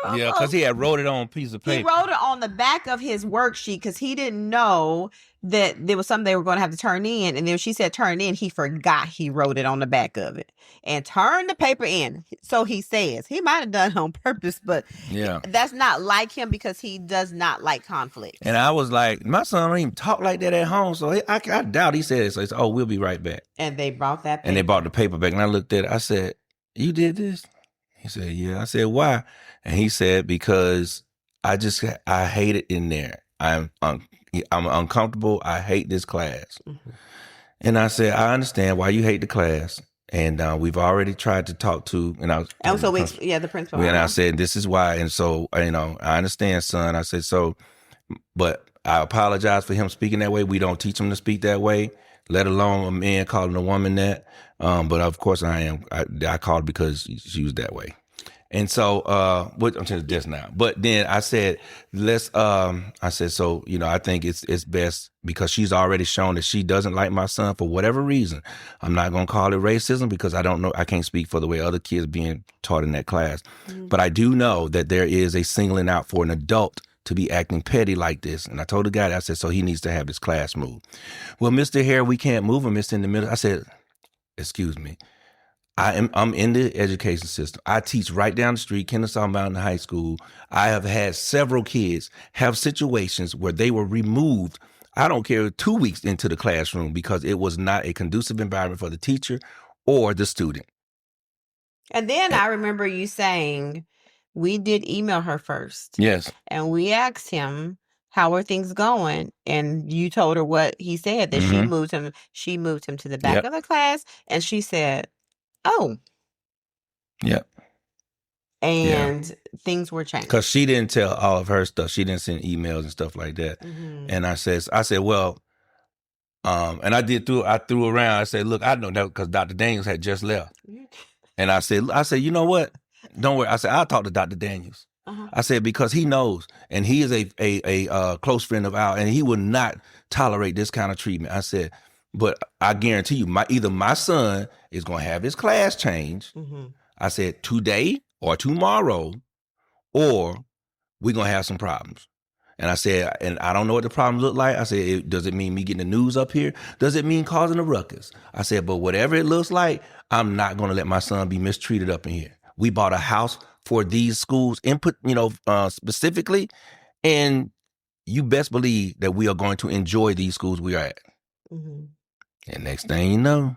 said, yeah, because he had wrote it on a piece of paper. He wrote it on the back of his worksheet because he didn't know that there was something they were going to have to turn in. And then she said turn in, he forgot he wrote it on the back of it and turned the paper in. So he says he might have done it on purpose, but that's not like him because he does not like conflict. And I was like, my son don't even talk like that at home. So I doubt he said it. So he said, oh, we'll be right back. And they brought that paper. And they brought the paper back. And I looked at it. I said, you did this? He said, yeah. I said, why? And he said, because I hate it in there. I'm uncomfortable. I hate this class. Mm-hmm. And I said, I understand why you hate the class. And we've already tried to talk to, and the principal. And I said, this is why. And so, I understand, son. I said, so, but I apologize for him speaking that way. We don't teach him to speak that way, let alone a man calling a woman that. But of course I called because she was that way. And so, I'm telling you just now. But then I said, I think it's best because she's already shown that she doesn't like my son for whatever reason. I'm not going to call it racism because I don't know. I can't speak for the way other kids being taught in that class. Mm-hmm. But I do know that there is a singling out for an adult to be acting petty like this. And I told the guy, I said, so he needs to have his class moved. Well, Mr. Hare, we can't move him. It's in the middle. I said, excuse me. I'm in the education system. I teach right down the street, Kennesaw Mountain High School. I have had several kids have situations where they were removed, I don't care, 2 weeks into the classroom because it was not a conducive environment for the teacher or the student. And then I remember you saying, we did email her first. Yes. And we asked him, how are things going? And you told her what he said, that mm-hmm. she moved him to the back of the class. And she said, oh. Yep. And things were changed. Because she didn't tell all of her stuff. She didn't send emails and stuff like that. Mm-hmm. And I said, well, and I threw around. I said, look, I know that because Dr. Daniels had just left. And I said, you know what? Don't worry. I said, I'll talk to Dr. Daniels. Uh-huh. I said, because he knows, and he is a close friend of ours, and he would not tolerate this kind of treatment. I said, but I guarantee you, either my son is going to have his class changed. Mm-hmm. I said, today or tomorrow, or we're going to have some problems. And I said, and I don't know what the problems look like. I said, does it mean me getting the news up here? Does it mean causing a ruckus? I said, but whatever it looks like, I'm not going to let my son be mistreated up in here. We bought a house for these schools specifically. And you best believe that we are going to enjoy these schools we are at. Mm-hmm. And next thing you know,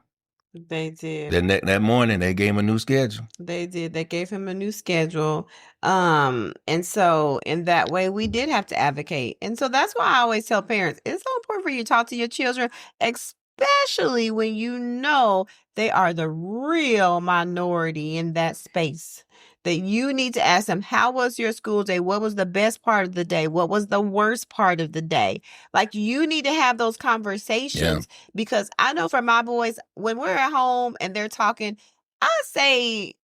they did. That morning, they gave him a new schedule. They did. They gave him a new schedule. And so in that way, we did have to advocate. And so that's why I always tell parents, it's so important for you to talk to your children, especially when you know they are the real minority in that space. That you need to ask them, how was your school day? What was the best part of the day? What was the worst part of the day? Like, you need to have those conversations because I know for my boys, when we're at home and they're talking, I say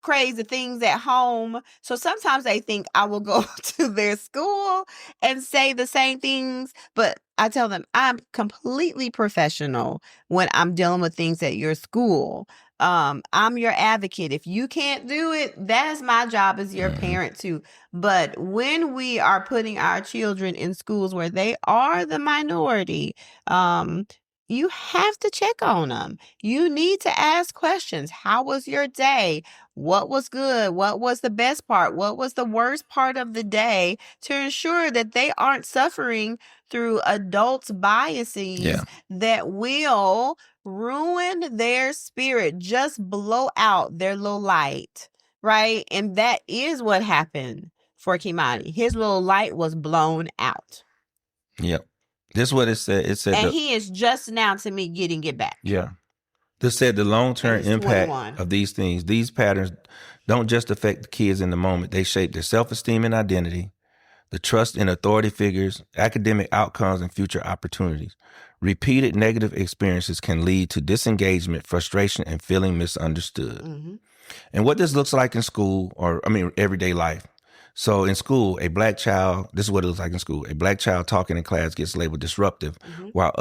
crazy things at home. So sometimes they think I will go to their school and say the same things, but I tell them I'm completely professional when I'm dealing with things at your school. I'm your advocate. If you can't do it, that is my job as your parent too. But when we are putting our children in schools where they are the minority, you have to check on them. You need to ask questions. How was your day? What was good? What was the best part? What was the worst part of the day, to ensure that they aren't suffering through adults' biases that will ruin their spirit, just blow out their little light, right? And that is what happened for Kimani. His little light was blown out. Yep. This is what it said. It said, and he is just now to me getting it back. Yeah. This said the long-term impact of these things, these patterns don't just affect the kids in the moment. They shape their self-esteem and identity, the trust in authority figures, academic outcomes, and future opportunities. Repeated negative experiences can lead to disengagement, frustration, and feeling misunderstood. Mm-hmm. And what this looks like in school, everyday life. So in school, a black child, this is what it looks like in school. A black child talking in class gets labeled disruptive, while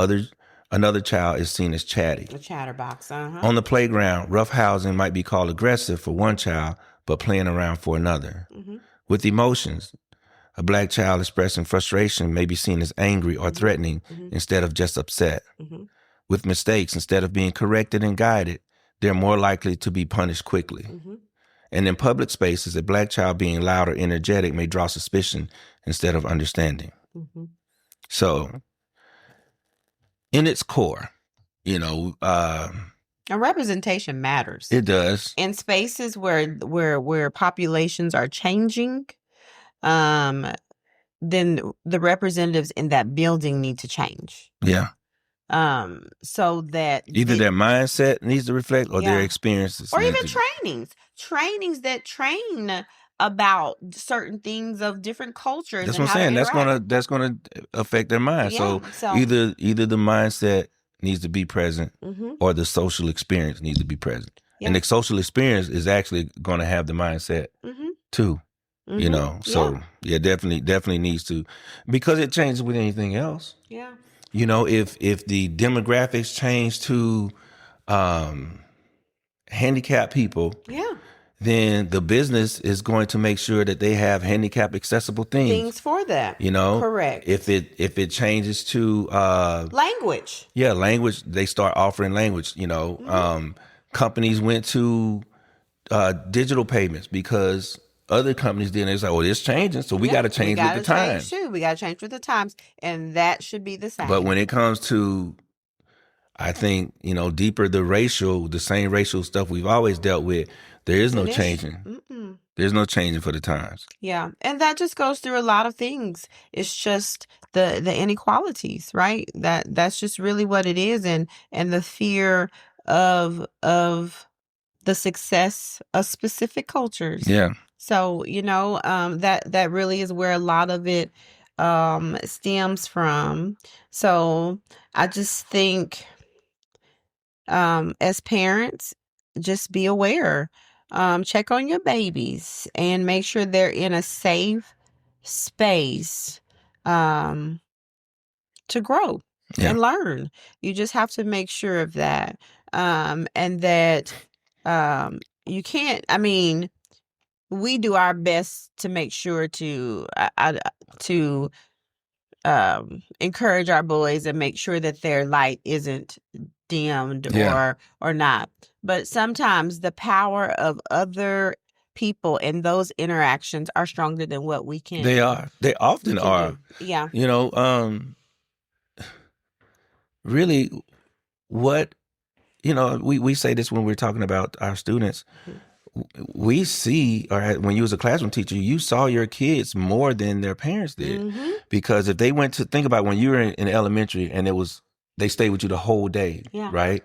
another child is seen as chatty. A chatterbox, On the playground, roughhousing might be called aggressive for one child, but playing around for another. Mm-hmm. With emotions, A black child expressing frustration may be seen as angry or threatening instead of just upset. With mistakes, instead of being corrected and guided, they're more likely to be punished quickly. And in public spaces, a black child being loud or energetic may draw suspicion instead of understanding. So, in its core, a representation matters. It does. In spaces where populations are changing, then the representatives in that building need to change. Yeah. So that either their mindset needs to reflect or their experiences. Or even trainings that train about certain things of different cultures. That's what I'm saying. That's gonna affect their mind. Yeah, so either the mindset needs to be present or the social experience needs to be present. Yeah. And the social experience is actually going to have the mindset too. So definitely needs to, because it changes with anything else. Yeah. If the demographics change to handicapped people, then the business is going to make sure that they have handicap accessible things for that. Correct. If it changes to language. Yeah, language, they start offering language. Companies went to digital payments because other companies did. It's like, oh, it's changing, so we got to change with the times. We got to change with the times, and that should be the same. But when it comes to, I think, the same racial stuff we've always dealt with, there is no changing. There's no changing for the times. Yeah, and that just goes through a lot of things. It's just the inequalities, right? That's just really what it is, and the fear of the success of specific cultures. Yeah. So, that really is where a lot of it stems from. So I just think as parents, just be aware. Check on your babies and make sure they're in a safe space to grow and learn. You just have to make sure of that. And that you can't, we do our best to make sure to encourage our boys and make sure that their light isn't dimmed or not. But sometimes the power of other people and those interactions are stronger than what we can. They are. They often are. Do. Yeah. Really, what we say this when we're talking about our students. We see, or when you was a classroom teacher, you saw your kids more than their parents did. Because if they went to, think about when you were in elementary and they stayed with you the whole day, right?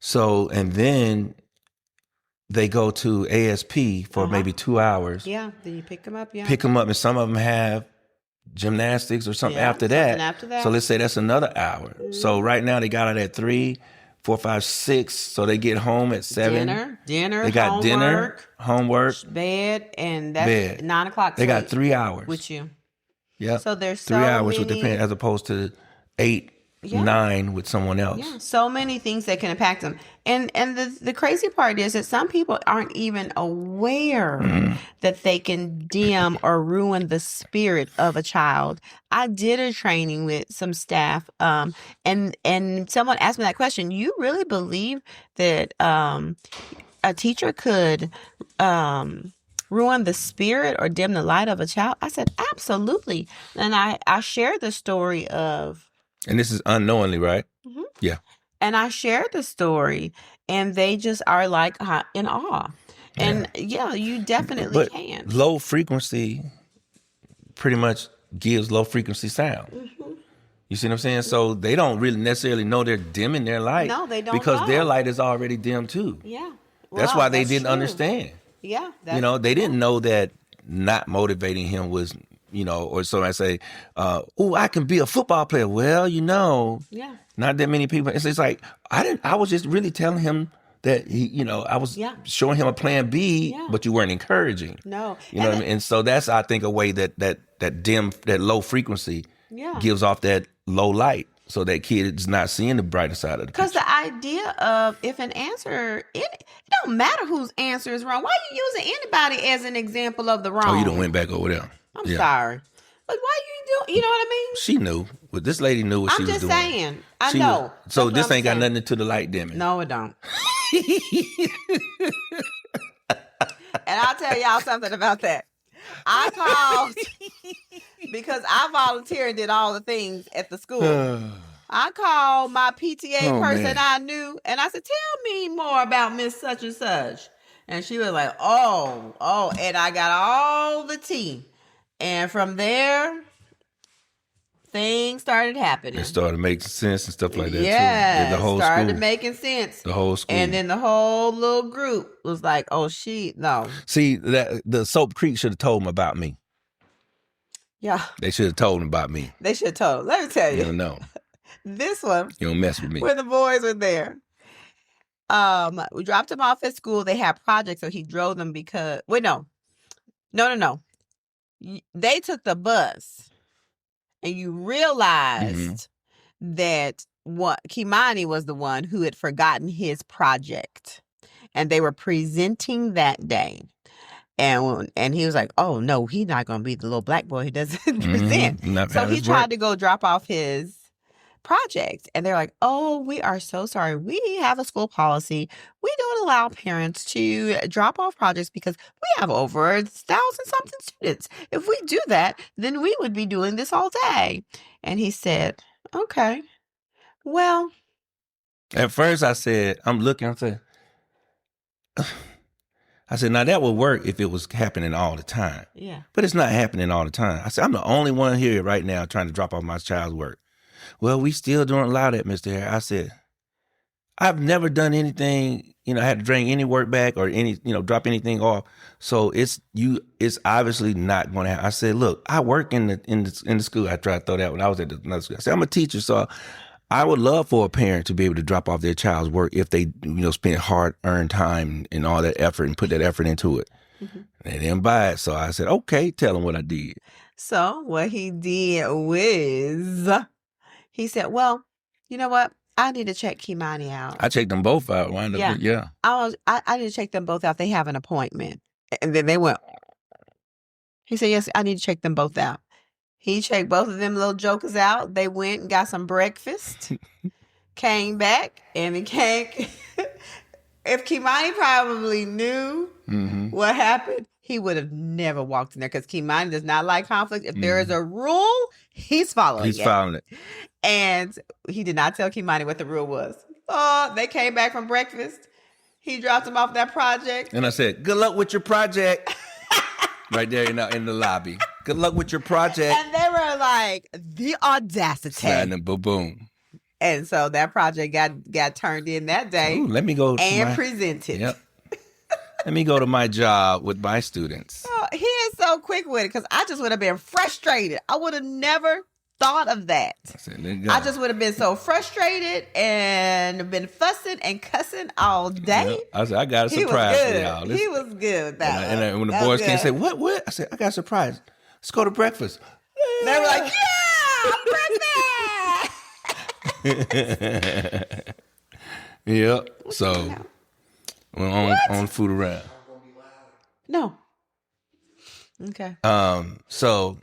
So, and then they go to ASP for maybe 2 hours. Yeah, then you pick them up, Pick them up, and some of them have gymnastics or something after that. So let's say that's another hour. So right now they got out at 3, 4, 5, 6. So they get home at 7. Dinner. They got homework, bed, and that's 9 o'clock. They got 3 hours with you. Yeah. So there's 3 hours with their parents as opposed to 8, 9 with someone else. Yeah. So many things that can impact them. And the crazy part is that some people aren't even aware that they can dim or ruin the spirit of a child. I did a training with some staff, and someone asked me that question. You really believe that a teacher could ruin the spirit or dim the light of a child? I said, absolutely. And I shared the story of... And this is unknowingly, right? Yeah. And I shared the story, and they just are like in awe. And you definitely can. Low frequency pretty much gives low frequency sound. You see what I'm saying? So they don't really necessarily know they're dimming their light. No, they don't because their light is already dim too. Yeah. That's why they didn't understand. Yeah. They didn't know that not motivating him was, or so I say, I can be a football player. Well, not that many people. It's like, I was just really telling him that I was showing him a plan B, but you weren't encouraging. No. You know what I mean? And so that's, I think, a way that dim, that low frequency gives off that low light. So that kid is not seeing the brighter side of the picture. Because the idea of if an answer, it don't matter whose answer is wrong. Why are you using anybody as an example of the wrong? Oh, you done went back over there. I'm sorry. Like, why you doing? You know what I mean? She knew. But this lady knew what she was doing. I'm just saying. I know. So this ain't got nothing to do the light dimming. No, it don't. And I'll tell y'all something about that. I called because I volunteered and did all the things at the school. I called my PTA person I knew, and I said, tell me more about Miss such and such. And she was like, oh, and I got all the tea. And from there, things started happening. It started making sense and stuff like that, too. Yeah, the whole started school. making sense. The whole school. And then the whole little group was like, oh, no. See, the Soap Creek should have told them about me. Yeah. They should have told them about me. They should have told them. Let me tell you. You don't know. This one. You don't mess with me. When the boys were there. We dropped them off at school. They had projects, so he drove them because... Wait, no. They took the bus. And you realized that Kimani was the one who had forgotten his project. And they were presenting that day. And he was like, oh, no, he's not going to be the little black boy who doesn't present. So he tried to go drop off his project. And they're like, oh, we are so sorry. We have a school policy. We don't allow parents to drop off projects because we have over 1,000-something students. If we do that, then we would be doing this all day. And he said, okay, well. At first I said, I said, now that would work if it was happening all the time. Yeah. But it's not happening all the time. I said, I'm the only one here right now trying to drop off my child's work. Well, we still don't allow that, Mr. Harris. I said, I've never done anything, I had to bring any work back or drop anything off. So it's obviously not going to happen. I said, look, I work in the school. I tried to throw that when I was at another school. I said, I'm a teacher, so I would love for a parent to be able to drop off their child's work if they, spend hard-earned time and all that effort and put that effort into it. Mm-hmm. They didn't buy it. So I said, okay, tell them what I did. So what he did was, he said, well, you know what? I need to check Kimani out. I checked them both out. I need to check them both out. They have an appointment. And then they went, he said, yes, I need to check them both out. He checked both of them little jokers out. They went and got some breakfast, came back, and it came. If Kimani probably knew what happened, he would have never walked in there because Kimani does not like conflict. If there is a rule, he's following it. He's following it. And he did not tell Kimani what the rule was. Oh, they came back from breakfast. He dropped him off that project. And I said, good luck with your project. Right there in the lobby. Good luck with your project. And they were like, the audacity. And boom. And so that project got turned in that day. Ooh, let me go and presented. Yep. Let me go to my job with my students. Oh, he is so quick with it because I just would have been frustrated. I would have never thought of that. I just would have been so frustrated and been fussing and cussing all day. Yep. I said, I got a surprise for y'all. He was good with that. And when the boys came and said, what? I said, I got a surprise. Let's go to breakfast. Yeah. They were like, breakfast. Yep. So we're on food around. No. Okay. So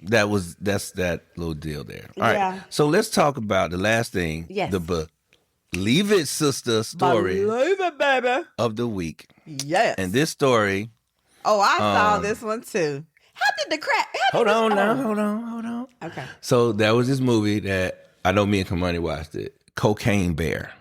that's that little deal there. All right. So let's talk about the last thing. Yes. The Believe It Sister story. Believe it, baby. Of the week. Yes. And this story. Oh, I saw this one too. How did the crack? Hold on. Okay. So there was this movie that I know me and Kamani watched it. Cocaine Bear.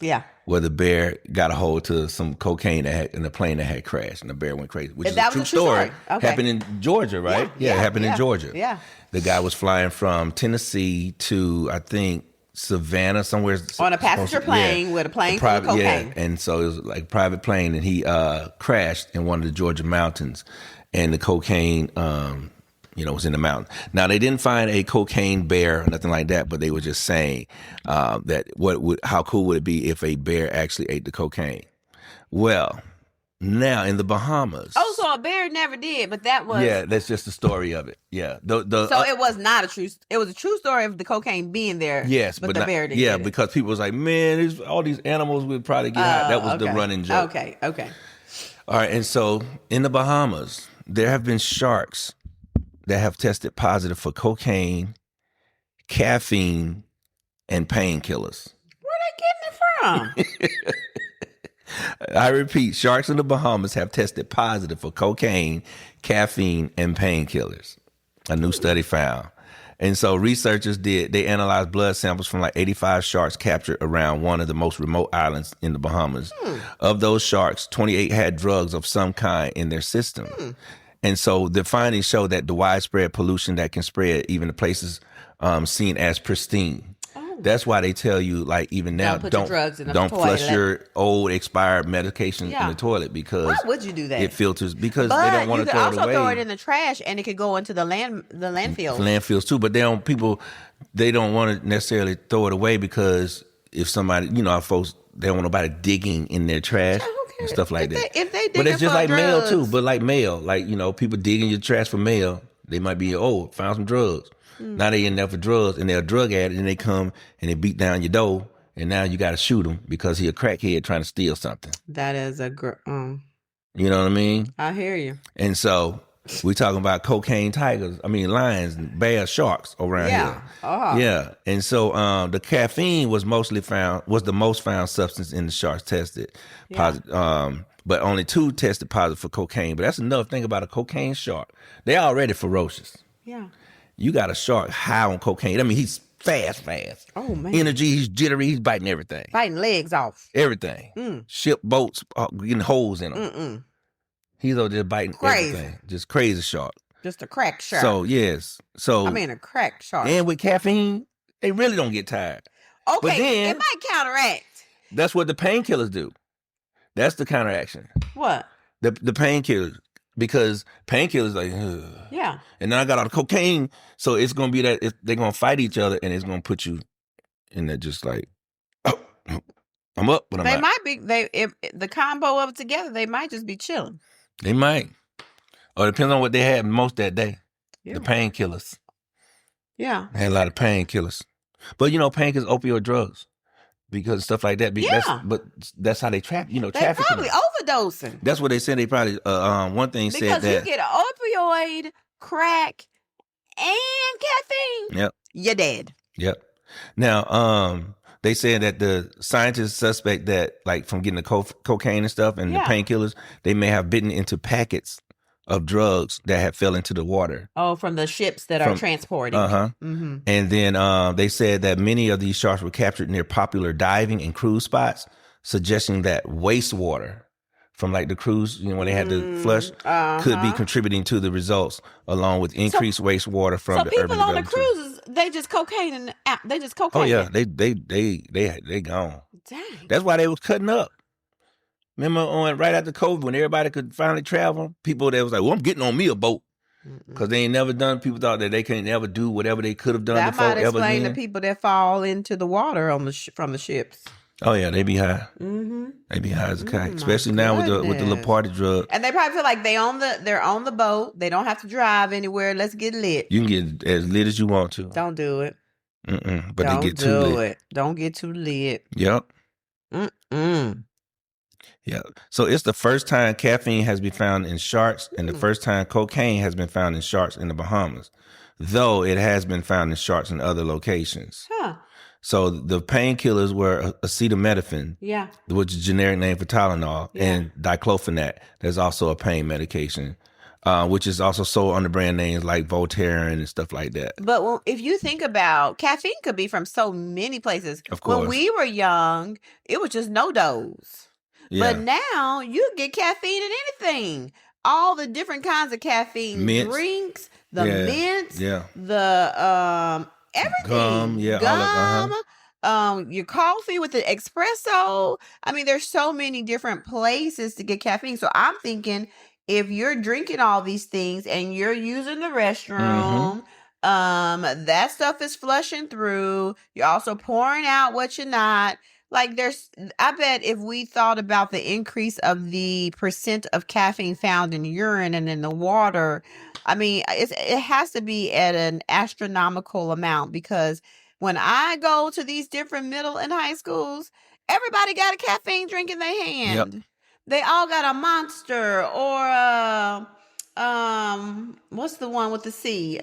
Yeah. Where the bear got a hold to some cocaine in a plane that had crashed, and the bear went crazy. Which is a true story. Okay. Happened in Georgia, right? Yeah, it happened in Georgia. Yeah. The guy was flying from Tennessee to, I think, Savannah, somewhere. On a passenger plane with a plane full of cocaine. Yeah, and so it was like a private plane, and he crashed in one of the Georgia mountains, and the cocaine was in the mountain. Now, they didn't find a cocaine bear or nothing like that, but they were just saying that how cool would it be if a bear actually ate the cocaine? Well, now in the Bahamas. Oh, so a bear never did, but that was... Yeah, that's just the story of it. Yeah. So it was not a true... It was a true story of the cocaine being there. Yes, but the bear didn't. Yeah, because people was like, man, all these animals would probably get hot. That was the running joke. Okay. All right, and so in the Bahamas, there have been sharks that have tested positive for cocaine, caffeine, and painkillers. Where they getting it from? I repeat, sharks in the Bahamas have tested positive for cocaine, caffeine, and painkillers. A new study found. And so researchers they analyzed blood samples from like 85 sharks captured around one of the most remote islands in the Bahamas. Of those sharks, 28 had drugs of some kind in their system. And so the findings show that the widespread pollution that can spread even to places seen as pristine. That's why they tell you, like, even now, don't flush your old expired medications in the toilet, because why would you do that? It filters, because they don't want to throw it away. You can also throw it in the trash, and it could go into the landfills. Landfills too, but they don't want to necessarily throw it away, because if somebody, folks, they don't want nobody digging in their trash and stuff like that. If they dig, but it's just like drugs. mail too. But like mail, like people digging your trash for mail, they might be found some drugs. Now they in there for drugs, and they're a drug addict, and they come and they beat down your door, and now you got to shoot him because he a crackhead trying to steal something. That is you know what I mean? I hear you. And so we talking about cocaine lions and bears, sharks around here. Yeah. And so the caffeine was the most found substance in the sharks tested positive. But only 2 tested positive for cocaine. But that's enough. Think about a cocaine shark. They're already ferocious. Yeah. You got a shark high on cocaine. I mean, he's fast. Oh, man. Energy, he's jittery, he's biting everything. Biting legs off. Everything. Ship, boats, getting holes in them. He's over there biting everything. Just crazy shark. Just a crack shark. So, yes. A crack shark. And with caffeine, they really don't get tired. Okay, but then, it might counteract. That's what the painkillers do. That's the counteraction. What? The painkillers. Because painkillers like, ugh. Yeah. And then I got all the cocaine, so it's gonna be that they're gonna fight each other, and it's gonna put you in there just like, oh, I'm up, but I'm out. They might be if the combo of it together, they might just be chilling. They might, or it depends on what they had most that day. Yeah. The painkillers. Yeah. They had a lot of painkillers, but painkillers, opioid drugs. Because stuff like that. But that's how they traffic. They probably overdosing. That's what they said. They probably one thing said that because you get opioid, crack, and caffeine. Yep. You're dead. Yep. Now, they said that the scientists suspect that, like, from getting the cocaine and stuff and the painkillers, they may have bitten into packets of drugs that had fell into the water. Oh, from the ships that are transporting. And then they said that many of these sharks were captured near popular diving and cruise spots, suggesting that wastewater from like the cruise, when they had to flush, could be contributing to the results, along with increased wastewater from the urban development. So people on the cruises, they just cocaine. Oh yeah, they gone. Dang. That's why they was cutting up. Remember right after COVID, when everybody could finally travel, people that was like, well, I'm getting on me a boat. Because they ain't never done, people thought that they can't never do whatever they could have done that before. That might explain the people that fall into the water from the ships. Oh yeah, they be high. They be high as a kite, especially now with the little party drug. And they probably feel like they're on the boat. They don't have to drive anywhere. Let's get lit. You can get as lit as you want to. Don't do it. But they get too lit. Don't get too lit. Yep. Yeah. So it's the first time caffeine has been found in sharks, and the first time cocaine has been found in sharks in the Bahamas, though it has been found in sharks in other locations. Huh. So the painkillers were acetaminophen, which is a generic name for Tylenol, and diclofenac. There's also a pain medication, which is also sold under brand names like Voltaren and stuff like that. But if you think about, caffeine could be from so many places. Of course. When we were young, it was just no dose. Yeah. But now you get caffeine in anything. All the different kinds of caffeine drinks, the mints, the everything. Gum, your coffee with the espresso. I mean, there's so many different places to get caffeine. So I'm thinking, if you're drinking all these things and you're using the restroom, that stuff is flushing through. You're also pouring out what you're not. Like I bet if we thought about the increase of the percent of caffeine found in urine and in the water, I mean, it has to be at an astronomical amount, because when I go to these different middle and high schools, everybody got a caffeine drink in their hand. Yep. They all got a Monster or What's the one with the C?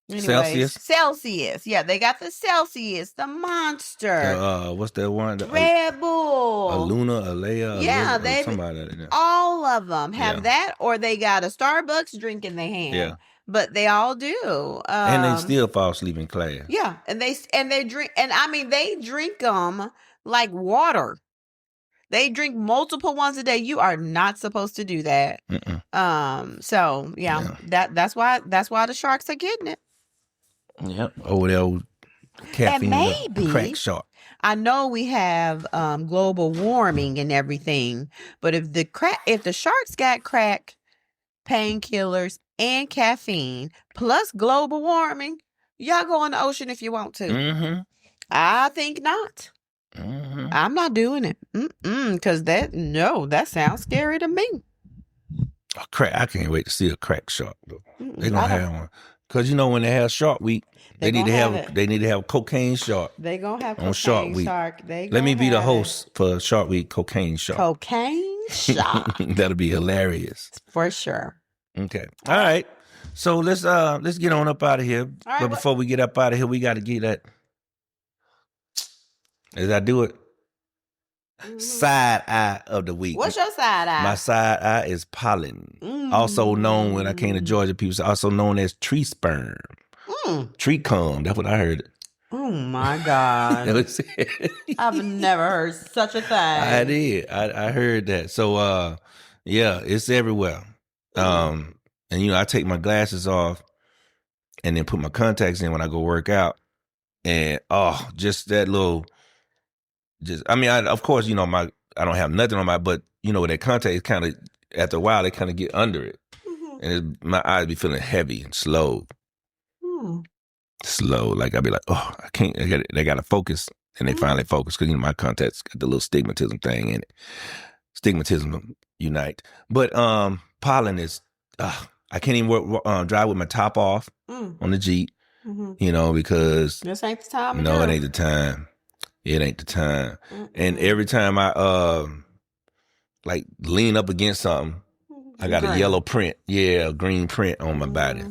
Celsius. Celsius. Yeah, they got the Celsius, the Monster. What's that one? Red Bull. A Luna, a Leia, yeah, they somebody. All of them have that, or they got a Starbucks drink in their hand. Yeah. But they all do. And they still fall asleep in class. Yeah, and they drink, and I mean they drink them like water. They drink multiple ones a day. You are not supposed to do that. So yeah. that's why the sharks are getting it. Yep. Over there, caffeine, and maybe crack shark. I know we have global warming and everything, but if the sharks got crack, painkillers, and caffeine plus global warming, y'all go in the ocean if you want to. I think not. I'm not doing it. Because that sounds scary to me. Crack! I can't wait to see a crack shark though. They're gonna have one. Because when they have Shark Week, they need to have cocaine shark. They gonna have on Shark Week. Let me be the host for Shark Week, cocaine shark. Cocaine shark. That'll be hilarious. For sure. Okay. All right. So let's get on up out of here. Right, but before we get up out of here, we got to get that. As I do it. Side eye of the week. What's your side eye? My side eye is pollen. Also known, when I came to Georgia, people say also known as tree sperm. Tree cum. That's what I heard. Oh my God. I've never heard such a thing. I did. I heard that. So yeah, it's everywhere. And I take my glasses off and then put my contacts in when I go work out. And just that little of course, I don't have nothing on my, but that contact is kind of, after a while, they kind of get under it. And my eyes be feeling heavy and slow. Slow. Like, I'll be like, I can't, they got to focus. And they finally focus because, my contacts got the little stigmatism thing in it. Stigmatism unite. But pollen is, I can't even drive with my top off on the Jeep, because. This ain't the time. No, it ain't the time. It ain't the time. And every time I lean up against something, I got a yellow print. Yeah, a green print on my body.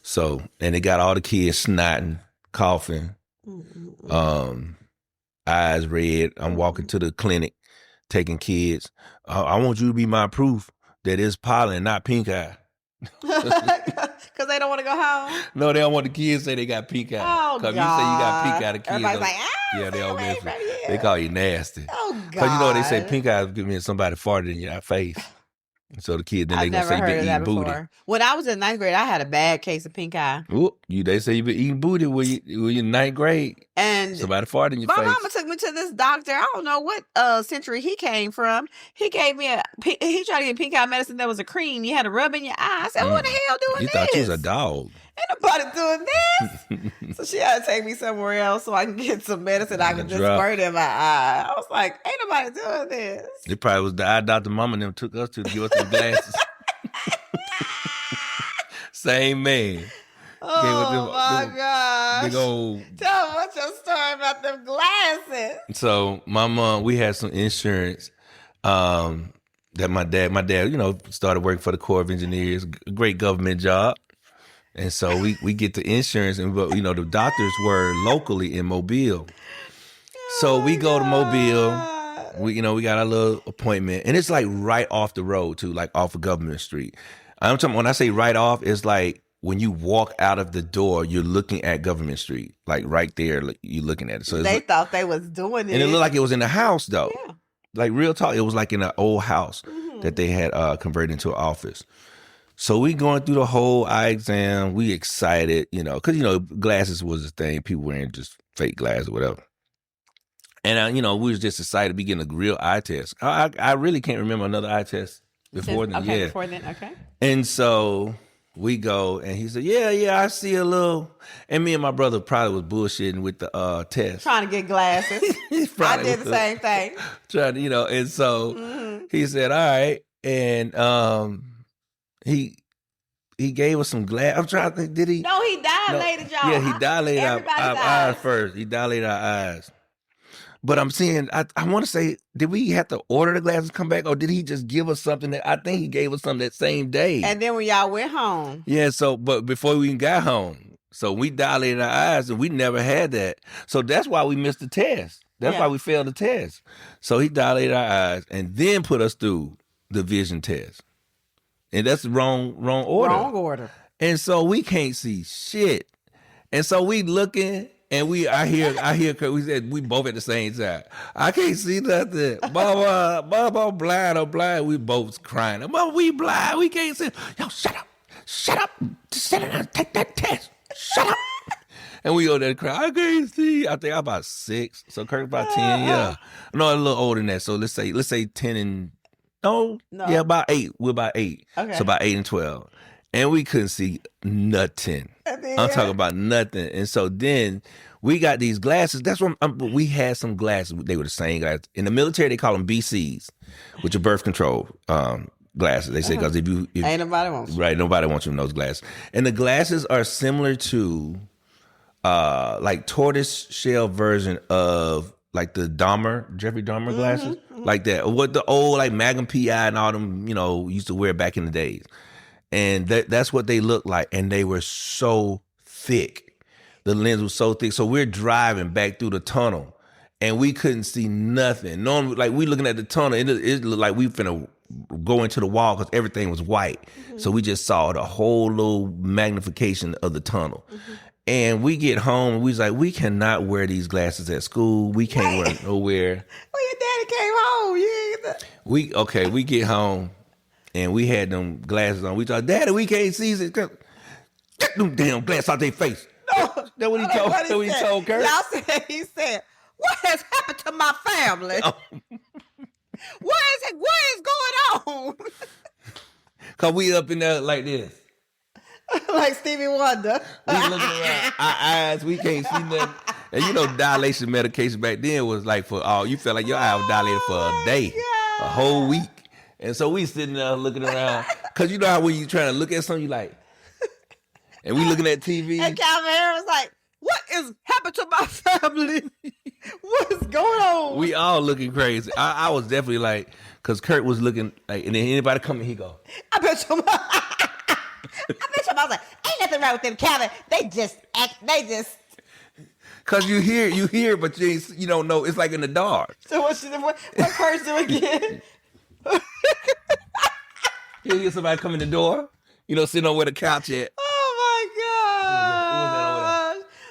So, and they got all the kids snotting, coughing, eyes red. I'm walking to the clinic, taking kids. I want you to be my proof that it's pollen, not pink eye. Because they don't want to go home? No, they don't want the kids to say they got pink eye. Oh, God. Because you say you got pink eye, the kids everybody's like, yeah, they all miss it. They call you nasty. Oh, God. Because they say pink eye give me somebody farted in your face. So the kids, then they going to say you been eating booty. When I was in 9th grade, I had a bad case of pink eye. Ooh, they say you been eating booty when you in 9th grade. And somebody farted in your face. My mama took me to this doctor. I don't know what century he came from. He gave me he tried to get pink eye medicine that was a cream. You had to rub in your eye. I said, what the hell doing this? You thought you was a dog. Ain't nobody doing this. So she had to take me somewhere else so I can get some medicine I can just squirt in my eye. I was like, ain't nobody doing this. It probably was the eye doctor mama and them took us to give us some glasses. Same man. Oh my gosh. Big old. Tell me what's your story about them glasses. So my mom, we had some insurance that my dad, started working for the Corps of Engineers, great government job. And so we get the insurance, and the doctors were locally in Mobile. So we go to Mobile. We got our little appointment, and it's like right off the road too, like off of Government Street. I'm talking, when I say right off, it's like when you walk out of the door, you're looking at Government Street, like right there, like, you're looking at it. So they thought they was doing it, and it looked like it was in the house though. Yeah. Like real talk, it was like in an old house that they had converted into an office. So we going through the whole eye exam. We excited, because, glasses was a thing. People wearing just fake glasses or whatever. And, we was just excited to be getting a real eye test. I really can't remember another eye test before then. Okay, before then, okay. And so we go, and he said, yeah, I see a little. And me and my brother probably was bullshitting with the test. Trying to get glasses. I did the same thing. Trying to, and so he said, all right. And he gave us some glass. I'm trying to think, did he? No, he dilated y'all. Yeah, he dilated our eyes first. He dilated our eyes. But I'm saying, I want to say, did we have to order the glasses come back, or did he just give us something that I think he gave us something that same day? And then when y'all went home. Yeah, so, but before we even got home, so we dilated our eyes and we never had that. So that's why we missed the test. That's why we failed the test. So he dilated our eyes and then put us through the vision test. And that's the wrong order. Wrong order. And so we can't see shit. And so we looking, and I hear Kurt, we said we both at the same time. I can't see nothing. Mama, blind, I'm blind. We both crying. Mama, we blind, we can't see. Yo, shut up. Just sit down, take that test. Shut up. And we go there to cry. I can't see. I think I'm about 6. So Kirk's about 10. Yeah. No, a little older than that. So let's say 10 and no. Yeah, about 8. We're about 8. Okay. So about 8 and 12. And we couldn't see nothing. I'm talking about nothing. And so then we got these glasses. That's what we had some glasses. They were the same glasses. In the military, they call them BCs, which are birth control glasses. They say because if ain't nobody wants them. Right, nobody wants them those glasses. And the glasses are similar to like tortoise shell version of like the Jeffrey Dahmer glasses, like that. What the old like Magnum PI and all them, used to wear back in the days. And that's what they looked like. And they were so thick. The lens was so thick. So we're driving back through the tunnel and we couldn't see nothing. Normally, like we looking at the tunnel, it looked like we finna go into the wall because everything was white. So we just saw the whole little magnification of the tunnel. And we get home and we was like, we cannot wear these glasses at school. We can't wear them nowhere. Well, your daddy came home. We get home. And we had them glasses on. We thought, Daddy, we can't see it. Get them damn glasses out their face. No, that's what he told Kurt. He said, what has happened to my family? Oh. What is going on? Because we up in there like this. Like Stevie Wonder. We looking around our eyes. We can't see nothing. And dilation medication back then was like you felt like your eye was dilated for a day, a whole week. And so we sitting there looking around. Because you know how when you trying to look at something, you like, and we looking at TV. And Calvin Harris was like, what is happened to my family? What is going on? We all looking crazy. I was definitely like, because Kurt was looking like, and then anybody come in, he go, I bet you I was like, ain't nothing wrong with them, Calvin. They just. Because you hear, but you don't know. It's like in the dark. So what Kurt's doing again? You hear somebody come in the door, sitting on where the couch at. Oh my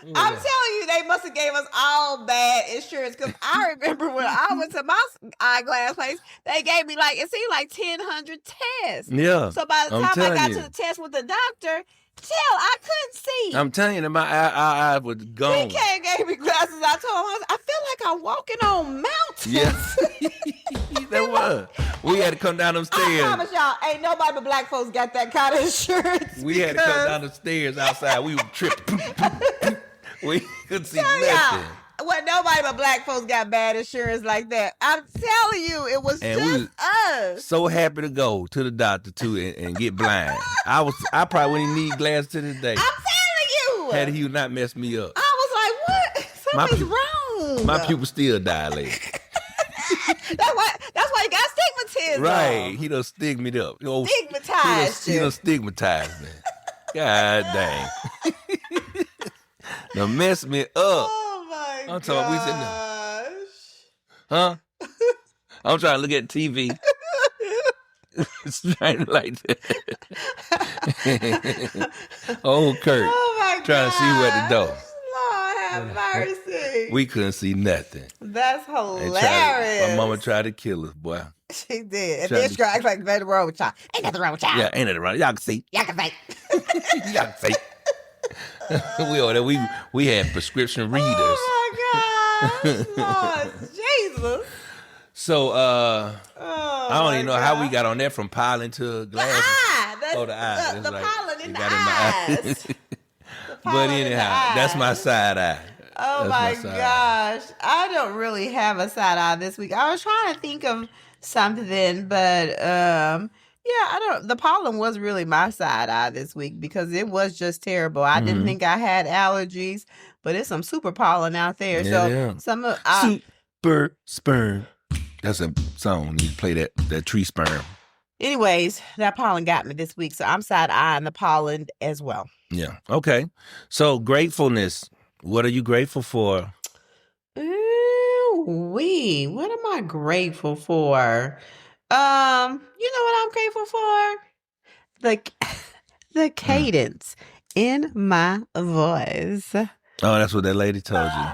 God. I'm telling you, they must have gave us all bad insurance because I remember when I went to my eyeglass place, they gave me it seemed like 1,000 tests. Yeah. So by the time I got to the test with the doctor, I couldn't see. I'm telling you, my eye was gone. He gave me glasses. I told him, I feel like I'm walking on mountains. Yes. That was. We had to come down them stairs. I promise y'all, ain't nobody but black folks got that kind of insurance. We had to come down the stairs outside. We were tripping. We couldn't see nothing. Well, nobody but black folks got bad insurance like that. I'm telling you, it was just us. So happy to go to the doctor too and get blind. I probably wouldn't need glasses to this day. I'm telling you. Had he not messed me up. I was like, what? Something's wrong. My pupils still dilated. That's why you got stigmatism. Right. He done stigmatized up. Stigmatized. He done stigmatized me. God dang. Done messed me up. Oh my I'm talking we sitting there. Huh? I'm trying to look at TV. It's trying like that. Oh, Kurt. Oh my God. Trying to see who at the door. Lord have mercy. We couldn't see nothing. That's hilarious. My mama tried to kill us, boy. She did. And then she tried to act like nothing wrong with y'all. Ain't nothing wrong with y'all. Yeah, ain't nothing wrong. Y'all can see. Y'all can see. Y'all can see. we had prescription readers. Oh my God. Lord Jesus. So I don't even know how we got on that from pollen to glasses. The eye. The like, pollen in the eyes. But anyhow, that's my side eye. Oh my gosh. I don't really have a side eye this week. I was trying to think of something, but the pollen was really my side eye this week because it was just terrible. I didn't think I had allergies, but it's some super pollen out there. So some of Sperm. That's a song. You play that tree sperm. Anyways, that pollen got me this week, so I'm side-eyeing the pollen as well. Yeah. Okay. So gratefulness. What are you grateful for? What am I grateful for? You know what I'm grateful for? The cadence in my voice. Oh, that's what that lady told you.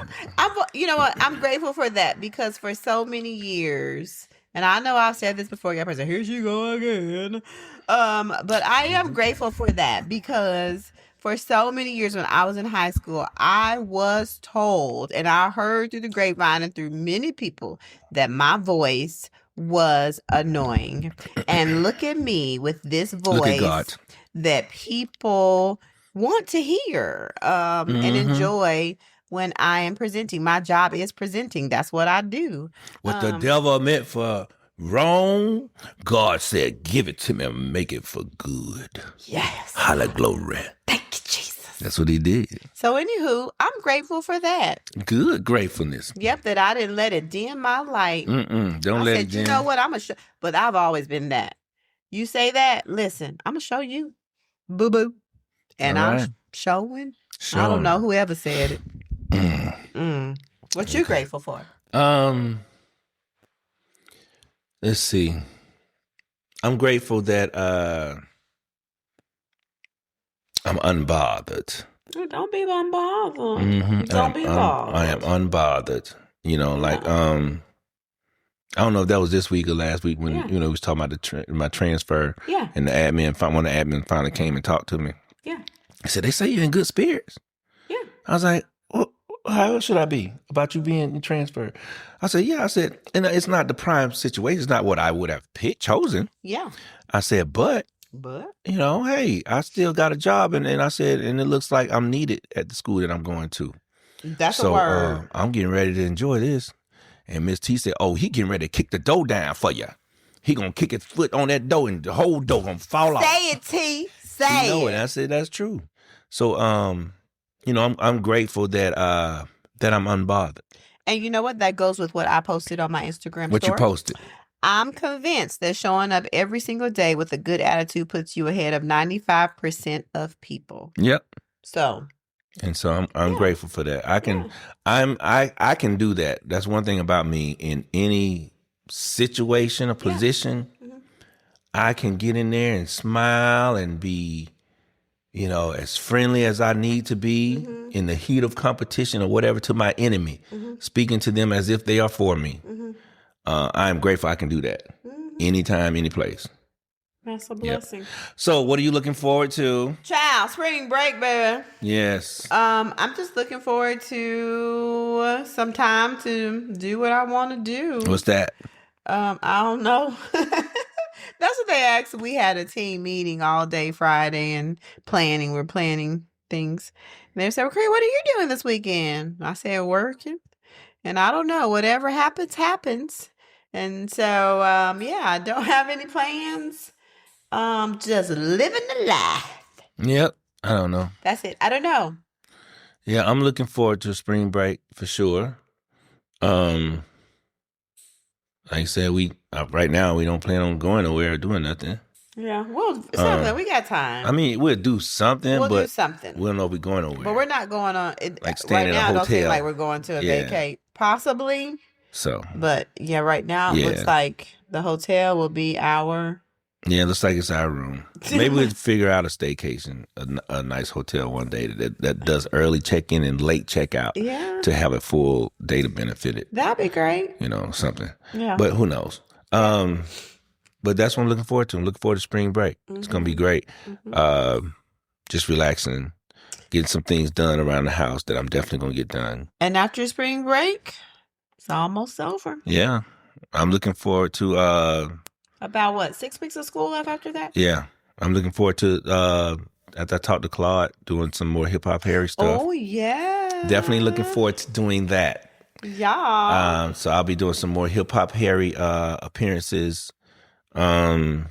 You know what? I'm grateful for that because for so many years, and I know I've said this before, you person, here she go again. But I am grateful for that because for so many years when I was in high school, I was told, and I heard through the grapevine and through many people that my voice was annoying. And look at me with this voice that people want to hear and enjoy when I am presenting. My job is presenting. That's what I do. What the devil meant for wrong, God said, give it to me and make it for good. Yes. Hallelujah. Glory. Thank you, Jesus. That's what he did. So anywho, I'm grateful for that. Good gratefulness. Yep, that I didn't let it dim my light. Don't let it dim. You know what? I'm going to show. But I've always been that. You say that, listen, I'm going to show you. Boo-boo. And I'm showing. I don't know whoever said it. What you grateful for? Let's see. I'm grateful that I'm unbothered. Don't be unbothered. Don't be bothered. I am unbothered. You know, like I don't know if that was this week or last week when we was talking about my transfer. Yeah. And the admin, one of the admin finally came and talked to me. Yeah. I said, they say you're in good spirits. Yeah. I was like, well, how should I be about you being transferred? I said, yeah. I said, and it's not the prime situation. It's not what I would have chosen. Yeah. I said, but you know, hey, I still got a job, and I said, and it looks like I'm needed at the school that I'm going to. That's a word. I'm getting ready to enjoy this. And Miss T said, oh, he getting ready to kick the door down for you. He gonna kick his foot on that door, and the whole door gonna fall off. Say it, T. Say it. And I said, that's true. So, you know, I'm grateful that I'm unbothered. And you know what? That goes with what I posted on my Instagram What story. you posted? I'm convinced that showing up every single day with a good attitude puts you ahead of 95% of people. Yep. So. And so I'm grateful for that. I can do that. That's one thing about me. In any situation or position, I can get in there and smile and be, you know, as friendly as I need to be in the heat of competition or whatever to my enemy, speaking to them as if they are for me. I am grateful I can do that anytime, any place. That's a blessing. Yep. So what are you looking forward to? Child, spring break, baby. Yes. I'm just looking forward to some time to do what I want to do. What's that? I don't know. That's what they asked. We had a team meeting all day Friday and we're planning things. And they said, well, Cree, what are you doing this weekend? I said, working. And I don't know. Whatever happens, happens. And so, I don't have any plans. Just living the life. Yep. I don't know. That's it. I don't know. Yeah, I'm looking forward to spring break for sure. Like I said, right now we don't plan on going nowhere or doing nothing. Yeah, well, something. We got time. I mean, we'll do something, but do something. We don't know if we're going nowhere. But we're not going on. Like staying in a hotel. Don't seem like we're going to a vacate. Possibly. So. But right now it looks like the hotel will be our. Yeah, it looks like it's our room. Maybe we'll figure out a staycation, a nice hotel one day that does early check-in and late check-out to have a full day to benefit it. That'd be great. You know, something. Yeah. But who knows? But that's what I'm looking forward to. I'm looking forward to spring break. It's going to be great. Just relaxing, getting some things done around the house that I'm definitely going to get done. And after spring break, it's almost over. Yeah. I'm looking forward to... About what, 6 weeks of school left after that? Yeah. I'm looking forward to, after I talked to Claude, doing some more hip-hop Harry stuff. Oh, yeah. Definitely looking forward to doing that. Yeah. So I'll be doing some more hip-hop Harry appearances. So,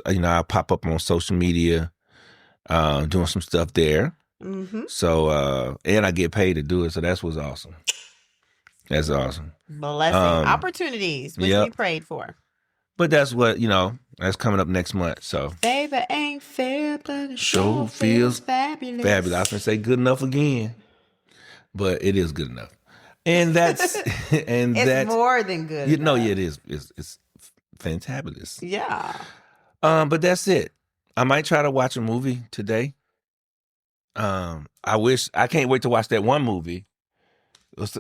I'll pop up on social media, doing some stuff there. So, and I get paid to do it, so that's what's awesome. That's awesome. Blessing. Opportunities, which we prayed for. But that's what, that's coming up next month. So favor ain't fair, but it sure feels fabulous. Fabulous. I was going to say good enough again, but it is good enough. And that's it's more than good. It is. It's fantabulous. Yeah. But that's it. I might try to watch a movie today. I can't wait to watch that one movie.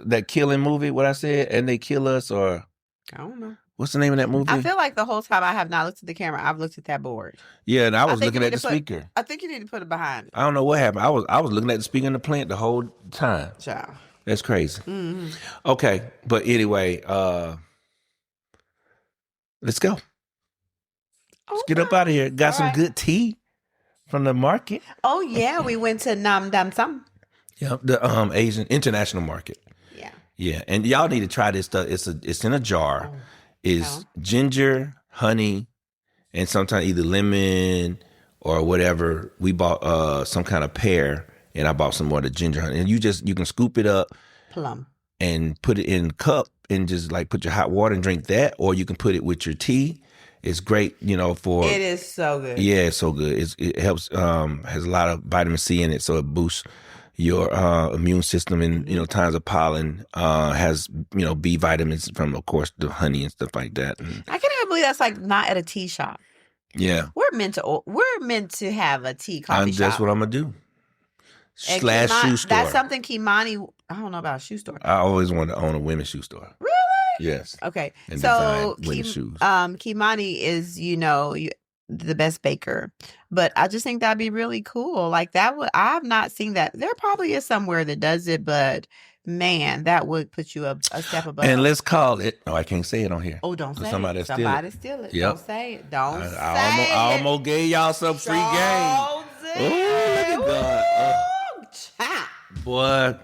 That killing movie, what I said, and they kill us, or I don't know. What's the name of that movie? I feel like the whole time I have not looked at the camera, I've looked at that board. Yeah, and I was looking at the speaker. I think you need to put it behind it. I don't know what happened. I was looking at the speaker in the plant the whole time. Child. That's crazy. Mm-hmm. Okay, but anyway, let's go. Let's get up out of here. Got some good tea from the market. Oh yeah, we went to Nam Dam Sam. Yeah, the Asian international market. Yeah. Yeah, and y'all need to try this stuff. It's in a jar. Oh. Is ginger, honey, and sometimes either lemon or whatever. We bought some kind of pear, and I bought some more of the ginger honey. And you can scoop it up, plum, and put it in a cup and just like put your hot water and drink that, or you can put it with your tea. It's great, for. It is so good. Yeah, it's so good. It helps. Has a lot of vitamin C in it, so it boosts your immune system in times of pollen. Has B vitamins from, of course, the honey and stuff like that. And I can't believe that's like not at a tea shop. Yeah, we're meant to have a coffee shop. That's what I'm gonna do. / shoe store. That's something Kimani. I don't know about a shoe store. I always wanted to own a women's shoe store. Really? Yes. Okay. And so women's shoes. Kimani is the best baker, but I just think that'd be really cool. Like that would. I have not seen that. There probably is somewhere that does it, but man, that would put you a step above. And let's call it. Oh, I can't say it on here. Oh, don't say somebody it. Steal somebody it. steal it. Yep. Don't say it. Don't say it. I almost gave y'all some free game. Oh, look at God. Boy,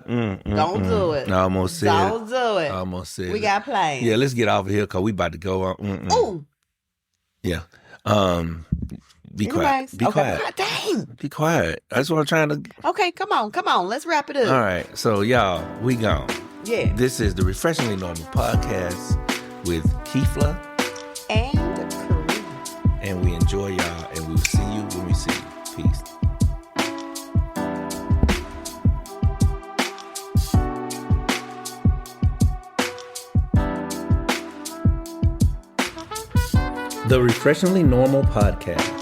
don't do it. I almost said don't do it. I almost said we got plans. Yeah, let's get off of here because we about to go on. Oh. Yeah. Be quiet. Be quiet. God dang. Be quiet. That's what I'm trying to. Okay, come on. Let's wrap it up. All right. So, y'all, we gone. Yeah. This is the Refreshingly Normal Podcast with Kefla and Cree. And we enjoy y'all, and we'll see you when we see you. Peace. The Refreshingly Normal Podcast